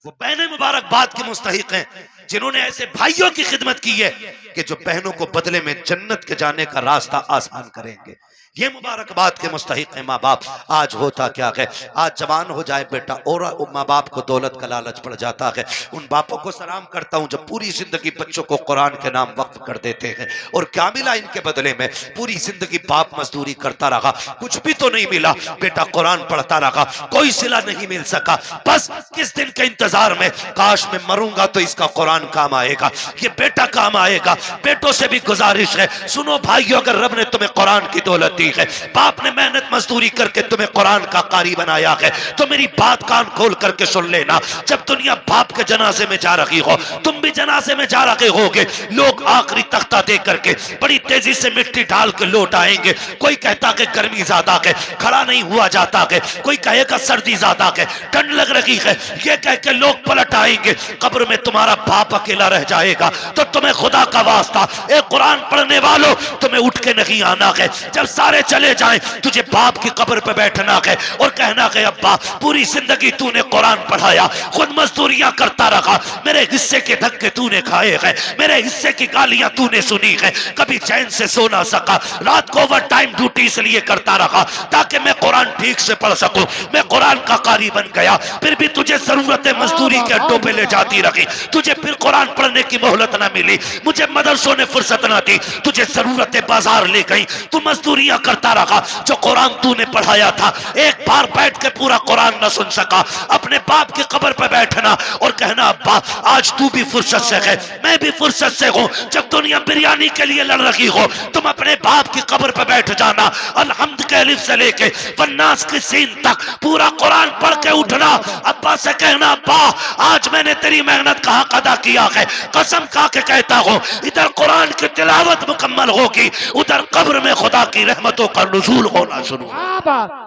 वो बहनें मुबारकबाद के मुस्तहिक हैं जिन्होंने ऐसे भाइयों की खिदमत की है कि जो बहनों को बदले में जन्नत के जाने का रास्ता आसान करेंगे। ये मुबारकबाद के मुस्तहिक हैं माँ बाप। आज होता क्या है, आज जवान हो जाए बेटा और माँ बाप को दौलत का लालच पड़ जाता है। उन बापों को सलाम करता हूँ जो पूरी जिंदगी बच्चों को कुरान के नाम वक्फ कर देते हैं, और क्या मिला इनके बदले में? पूरी जिंदगी बाप मजदूरी करता रहा, कुछ भी तो नहीं मिला। बेटा कुरान पढ़ता रहा, कोई सिला नहीं मिल सका। बस किस दिन के इंतजार में, काश मैं मरूंगा तो इसका कुरान काम आएगा, ये बेटा काम आएगा। बेटों से भी गुजारिश है, सुनो भाइयों, अगर रब ने तुम्हें कुरान की दौलत दी रखी है, बाप ने मेहनत मजदूरी करके तुम्हें कुरान का कारी बनाया है। तो मेरी बात कान खोल करके सुन लेना, जब दुनिया बाप के जनाजे में जा रही हो, तुम भी जनाजे में जा रहे होगे, लोग आखिरी तख्ता दे करके बड़ी तेजी से मिट्टी डाल के लौट आएंगे। कोई कहता कि गर्मी ज्यादा है, खड़ा नहीं हुआ जाता है, कोई कहेगा सर्दी ज्यादा है, ठंड लग रही है, ये कह के लोग पलट आएंगे। कब्र में तुम्हारा बाप अकेला रह जाएगा। तो तुम्हें खुदा का वास्ता, एक कुरान पढ़ने वालों, तुम्हें उठ के नहीं आना है। जब सारे चले जाएं, तुझे बाप की कब्र पे बैठना है और कहना है अब्बा पूरी जिंदगी तूने कुरान पढ़ाया, खुद मजदूरियां करता रहा, मेरे हिस्से के धक्के तूने खाए हैं, मेरे हिस्से की गालियां तूने सुनी है, कभी चैन से सो ना सका, रात को ओवर टाइम ड्यूटी इसलिए करता रहा ताकि मैं कुरान ठीक से पढ़ सकूं, मैं कुरान का कारी बन गया। फिर भी तुझे जरूरत मजदूरी के अड्डों पे ले जाती रही, तुझे फिर कुरान पढ़ने की मोहलत ना मिली, मुझे मदरसों ने फुर्सत ना दी, तुझे जरूरत बाजार ले गई, तू मजदूरियां करता रहा। जो कुरान तूने पढ़ाया था, एक बार बैठ के पूरा कुरान ना सुन सका। अपने बाप की कब्र पे बैठना और कहना अब्बा आज तू भी फुर्सत से है, मैं भी फुर्सत से हूं। जब दुनिया बिरयानी के लिए लड़ रही हो, तुम अपने बाप की कब्र पे बैठ जाना, अलहम्द के अलिफ से लेके वन्नास की सीन तक पूरा कुरान पढ़ के उठना। अब्बा से कहना अब्बा आज मैंने तेरी मेहनत का हक अदा किया है, कसम खा के कहता हूं, इधर कुरान की तिलावत मुकम्मल होगी, उधर कब्र में खुदा की रहमतों का नुज़ूल होना शुरू।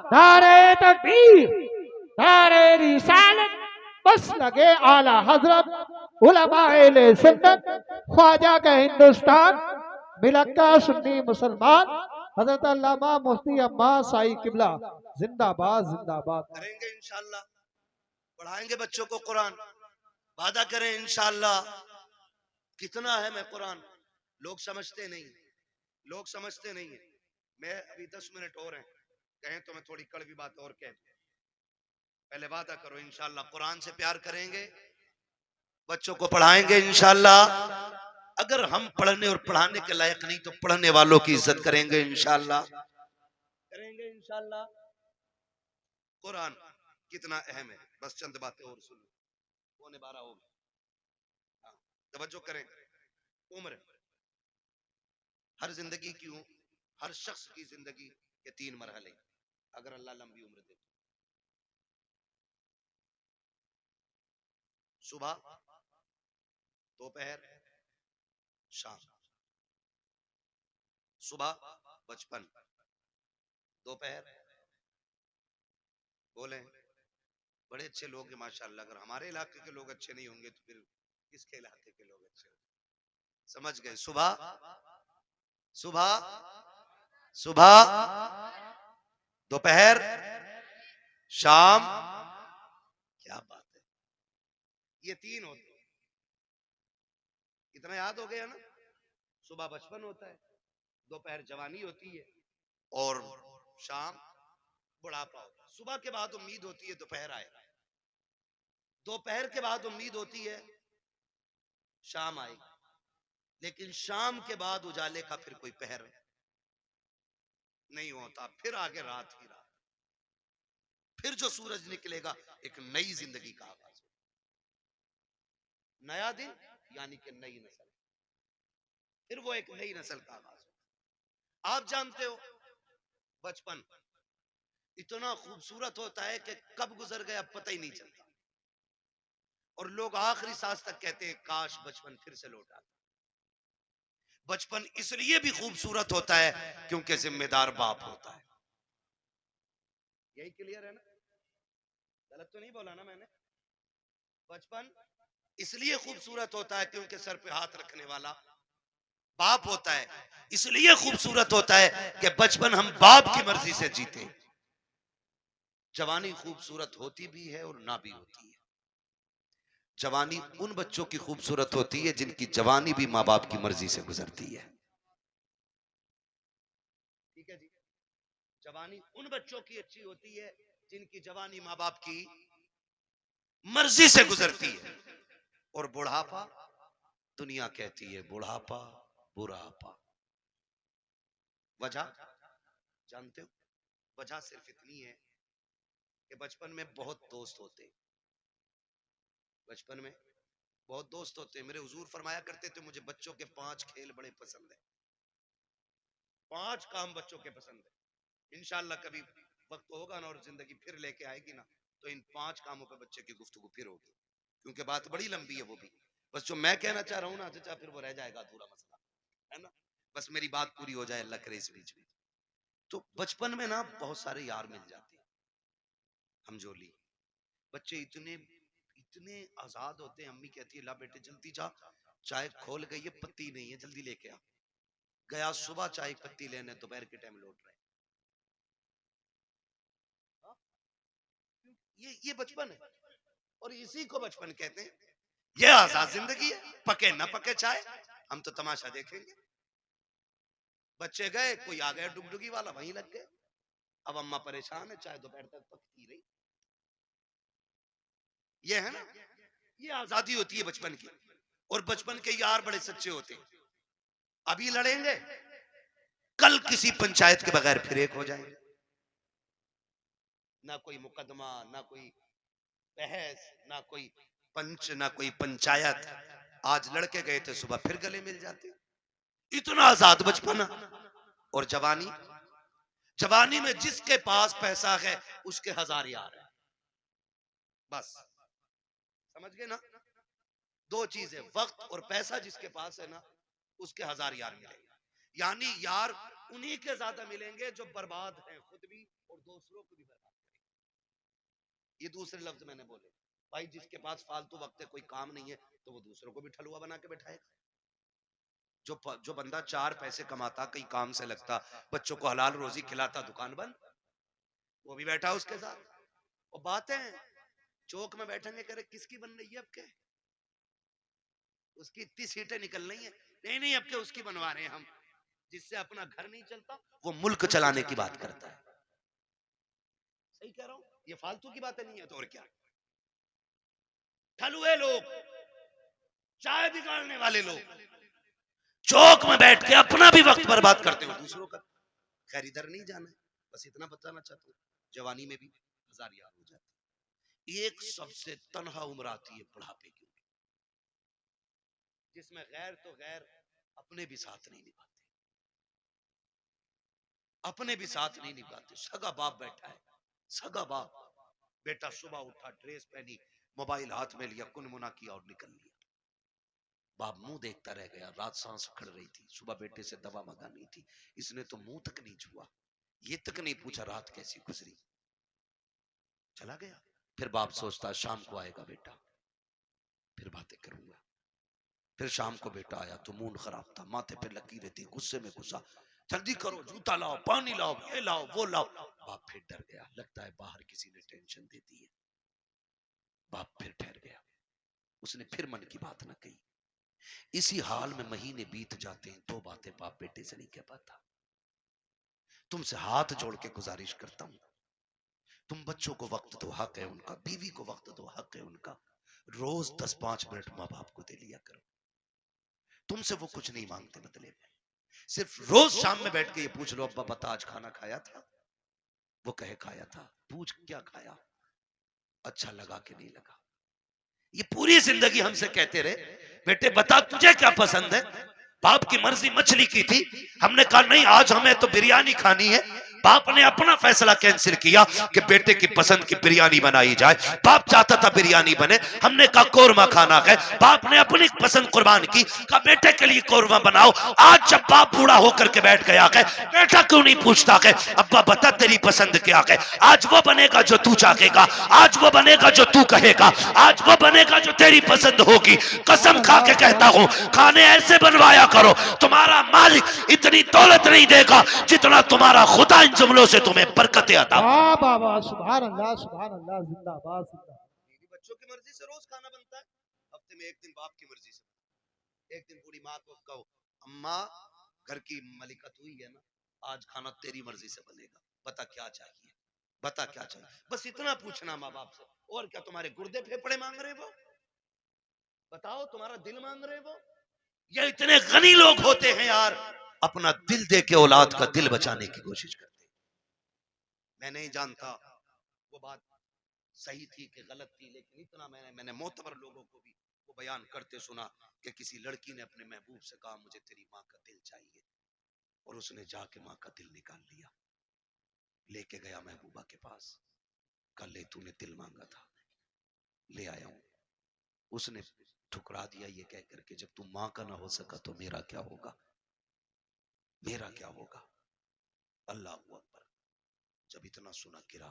नारे तकबीर, नारे रिसालत, बस लगे आला हजरत उलमाए सुन्नत, ख्वाजा का हिंदुस्तान, मिलक्का सुन्नी मुसलमान, हजरत अल्लामा मुफ्ती अब्बास साई किबला जिंदाबाद जिंदाबाद। करेंगे इंशाल्लाह, पढ़ाएंगे बच्चों को कुरान, वादा करें इंशाल्लाह। कितना है मैं कुरान, लोग समझते नहीं, लोग समझते नहीं है। मैं अभी 10 मिनट और हैं, कहें तो मैं थोड़ी कड़वी बात और कह दूं। पहले वादा करो इंशाल्लाह कुरान से प्यार करेंगे, बच्चों को पढ़ाएंगे इंशाल्लाह। अगर हम पढ़ने और पढ़ाने के लायक नहीं तो पढ़ने वालों की इज्जत करेंगे इंशाल्लाह, करेंगे इंशाल्लाह। कुरान कितना अहम है, बस चंद बातें और सुनो, 11:15 हो गए। हाँ, तवज्जो करें। उम्र, हर जिंदगी की, हर शख्स की जिंदगी के 3 मरहले, अगर अल्लाह लंबी उम्र दे। सुबह, दोपहर, शाम। सुबह बचपन, दोपहर, बोले बड़े अच्छे लोग हैं माशाल्लाह। अगर हमारे इलाके के लोग अच्छे नहीं होंगे तो फिर किसके इलाके के लोग अच्छे होंगे? समझ गए? सुबह, सुबह, सुबह, दोपहर, शाम। क्या बात है, ये 3 होते हैं। इतना याद हो गया ना? सुबह बचपन होता है, दोपहर जवानी होती है और शाम बुढ़ापा होता है। सुबह के बाद उम्मीद होती है दोपहर आएगा, दोपहर के बाद उम्मीद होती है शाम आएगी, लेकिन शाम के बाद उजाले का फिर कोई पहर नहीं होता। फिर आगे रात की रात, फिर जो सूरज निकलेगा एक नई जिंदगी का आगाज, नया दिन यानी कि नई नस्ल, फिर वो एक नई नस्ल का आगाज। आप जानते हो बचपन इतना खूबसूरत होता है कि कब गुजर गया पता ही नहीं चलता, और लोग आखिरी सांस तक कहते हैं काश बचपन फिर से लौट आता। बचपन इसलिए भी खूबसूरत होता है क्योंकि जिम्मेदार बाप होता है। यही क्लियर है ना? गलत तो नहीं बोला ना मैंने? बचपन इसलिए खूबसूरत होता है क्योंकि सर पे हाथ रखने वाला बाप होता है। इसलिए खूबसूरत होता है कि बचपन हम बाप की मर्जी से जीते। जवानी खूबसूरत होती भी है और ना भी होती है। जवानी उन बच्चों की खूबसूरत होती है जिनकी जवानी भी माँ बाप की मर्जी से गुजरती है। ठीक है जी? जवानी उन बच्चों की अच्छी होती है जिनकी जवानी माँ बाप की मर्जी से गुजरती है। और बुढ़ापा, दुनिया कहती है बुढ़ापा बुढ़ापा। वजह जानते हो? वजह सिर्फ इतनी है कि बचपन में बहुत दोस्त होते, बचपन में बहुत दोस्त होते। मेरे हुजूर फरमाया करते थे मुझे बच्चों के 5 खेल बड़े पसंद है, 5 काम बच्चों के पसंद है। इंशाल्लाह कभी वक्त होगा ना और जिंदगी फिर लेके आएगी ना, तो इन 5 कामों पे बच्चे की गुफ्तगू फिर होगी, क्योंकि बात बड़ी लंबी है वो भी। बस जो मैं कहना चाह रहा हूँ ना चाचा, फिर वो रह जाएगा अधूरा मसला, है ना। बस मेरी बात पूरी हो जाए, अल्लाह करे इस बीच में। तो बचपन में ना बहुत सारे यार मिल जाते हैं, हम जोली बच्चे इतने इतने आजाद होते हैं। अम्मी कहती है ला बेटे जल्दी जा, चाय खोल गई है, पत्ती नहीं है, जल्दी लेके आ। गया सुबह चाय पत्ती लेने, दोपहर के टाइम लौट रहे। ये बचपन है, और इसी को बचपन कहते हैं। ये आजाद जिंदगी है, पके ना पके चाय, हम तो तमाशा देखेंगे। बच्चे गए, कोई आ गया डुगडुगी वाला, वहीं लग गए। अब अम्मा परेशान है, चाय दोपहर तक पकती रही। ये है ना, ये आजादी होती है बचपन की। और बचपन के यार बड़े सच्चे होते हैं। अभी लड़ेंगे, कल किसी पंचायत के बगैर फिर एक हो जाएंगे। ना कोई मुकदमा, ना कोई बहस, ना कोई पंच, ना कोई पंचायत। आज लड़के गए थे, सुबह फिर गले मिल जाते। इतना आजाद बचपन। और जवानी, जवानी में जिसके पास पैसा है उसके 1000 यार है। बस समझ गए ना, दो चीजें, वक्त और पैसा। जिसके पास है ना उसके 1000 यार मिलेंगे। यानी यार उन्हीं के ज्यादा मिलेंगे जो बर्बाद हैं खुद भी और दूसरों को भी बर्बाद करेंगे। ये दूसरे लफ्ज मैंने बोले। भाई जिसके पास फालतू वक्त है, कोई काम नहीं है, तो वो दूसरों को भी ठलुआ बना के बैठाएगा। जो बंदा 4 पैसे कमाता, कहीं काम से लगता, बच्चों को हलाल रोजी खिलाता, दुकान बंद, वो भी बैठा उसके साथ। और बातें चौक में बैठेंगे, करे किसकी बन रही है अब के, उसकी इतनी सीटें निकल रही है, नहीं नहीं अब के उसकी बनवा रहे हैं हम। जिससे अपना घर नहीं चलता, वो मुल्क चलाने की बात करता है। सही कह रहा हूं, ये फालतू की बातें नहीं है तो और क्या। ठलुए लोग, चाय बिगाड़ने वाले लोग चौक में बैठ के अपना भी वक्त बर्बाद करते हो, दूसरों का। खैर इधर नहीं जाना है, बस इतना बताना चाहता हूँ, जवानी में भी 1000 यार हो जाते हैं। एक सबसे तन्हा उम्र आती है बुढ़ापे की, जिसमें गैर तो गैर अपने भी साथ नहीं निभाते, अपने भी साथ नहीं निभाते। सगा बाप बैठा है, सगा बाप, बेटा सुबह उठा, ड्रेस पहनी, मोबाइल हाथ में लिया, कुनमुना किया और निकल लिया। बाप मुंह देखता रह गया, रात सांस खड़ रही थी, सुबह बेटे से दवा मंगानी थी, इसने तो मुंह तक नहीं छुआ, ये तक नहीं पूछा रात कैसी गुजरी, चला गया। फिर बाप सोचता शाम को आएगा बेटा, फिर बातें करूंगा। फिर शाम को बेटा आया तो मूड खराब था, माथे पे लकीरें थी, गुस्से में गुस्सा, जल्दी करो, जूता लाओ, पानी लाओ, ये लाओ, वो लाओ। बाप फिर डर गया, लगता है बाहर किसी ने टेंशन दे दी है। बाप फिर ठहर गया, उसने फिर मन की बात ना कही। इसी हाल में महीने बीत जाते हैं, दो बातें बाप बेटे से नहीं कह पाता। तुमसे हाथ जोड़ के गुजारिश करता हूं, तुम बच्चों को वक्त दो, हक है उनका, बीवी को वक्त दो, हक है उनका। रोज 10-5 मिनट माँ बाप को दे लिया करो। तुमसे वो कुछ नहीं मांगते बदले में, सिर्फ रोज शाम में बैठ के ये पूछ लो, अब्बा बता आज खाना खाया था? वो कहे खाया था। पूछ क्या खाया, अच्छा लगा कि नहीं लगा। ये पूरी जिंदगी हमसे कहते रहे, बेटे बता तुझे क्या पसंद है। बाप की मर्जी मछली की थी, हमने कहा नहीं आज हमें तो बिरयानी खानी है। बाप ने अपना फैसला कैंसिल किया कि बेटे की पसंद की बिरयानी बनाई जाए। बाप चाहता था बिरयानी बने, हमने कहा कोरमा खाना है। बाप ने अपनी पसंद कुर्बान की, कहा बेटे के लिए कोरमा बनाओ। आज जब बाप बूढ़ा होकर के बैठ गया है, बेटा क्यों नहीं पूछता है अब्बा बता तेरी पसंद क्या है। आज वो बनेगा जो तू चाहेगा, आज वो बनेगा जो तू कहेगा, आज वो बनेगा जो तेरी पसंद होगी। कसम खा के कहता हूं, खाने ऐसे बनवाया करो, तुम्हारा मालिक इतनी दौलत नहीं देगा जितना तुम्हारा खुदा इन जुमलों से तुम्हें बरकतें अता। वाह बाबा, सुभान अल्लाह, सुभान अल्लाह, जिंदाबाद जिंदाबाद। मेरी बच्चों की मर्जी से रोज खाना बनता है, हफ्ते में एक दिन बाप की मर्जी से। एक दिन बूढ़ी माँ को कहो अम्मा घर की मलिकत हुई है ना, आज खाना तेरी मर्जी से बनेगा, बता क्या चाहिए, बता क्या चाहिए। बस इतना पूछना माँ बाप से। और क्या तुम्हारे गुर्दे फेफड़े मांग रहे वो, बताओ तुम्हारा दिल मांग रहे वो। ये इतने गनी लोग होते हैं यार, अपना दिल दे के औलाद का दिल बचाने की कोशिश करते हैं। मैं नहीं जानता वो बात सही थी कि गलत थी, लेकिन इतना मैंने मोतबर लोगों को भी वो बयान करते सुना कि किसी लड़की ने अपने महबूब से कहा मुझे तेरी माँ का दिल चाहिए, और उसने जाके माँ का दिल निकाल लिया। लेके गया महबूबा के पास, कल ले तूने दिल मांगा था, ले आया हूं। उसने ठुकरा दिया ये कह करके, जब तू मां का ना हो सका तो मेरा क्या होगा, मेरा क्या होगा। अल्लाह अकबर। जब इतना सुना गिरा,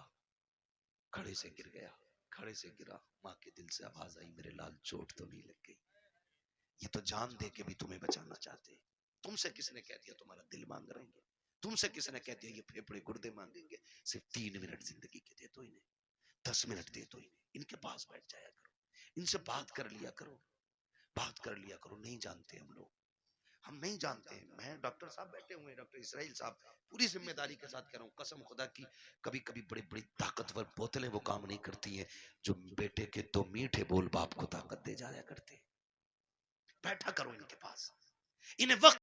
खड़े से गिर गया, खड़े से गिरा। माँ के दिल से आवाज आई, मेरे लाल चोट तो नहीं लग गई, ये तो जान दे के भी तुम्हें बचाना चाहते हैं। तुमसे किसने कह दिया तुम्हारा दिल मांग रहे हैं, तुमसे किसने कह दिया ये फेफड़े गुर्दे मांगेंगे। सिर्फ 3 मिनट जिंदगी के दे दो इन्हें, 10 मिनट दे दो इन्हें, इनके पास बैठ जाया करो, इनसे बात कर लिया करो, बात कर लिया करो। नहीं जानते हम लोग, हम नहीं जानते हैं। मैं डॉक्टर साहब बैठे हुए हैं, डॉक्टर इसराइल साहब, पूरी जिम्मेदारी के साथ कह रहा हूँ, कसम खुदा की। कभी कभी बड़ी बड़ी ताकतवर बोतलें वो काम नहीं करती हैं जो बेटे के 2 मीठे बोल बाप को ताकत दे जाया करते हैं। बैठा करो इनके पास, इन्हें वक्त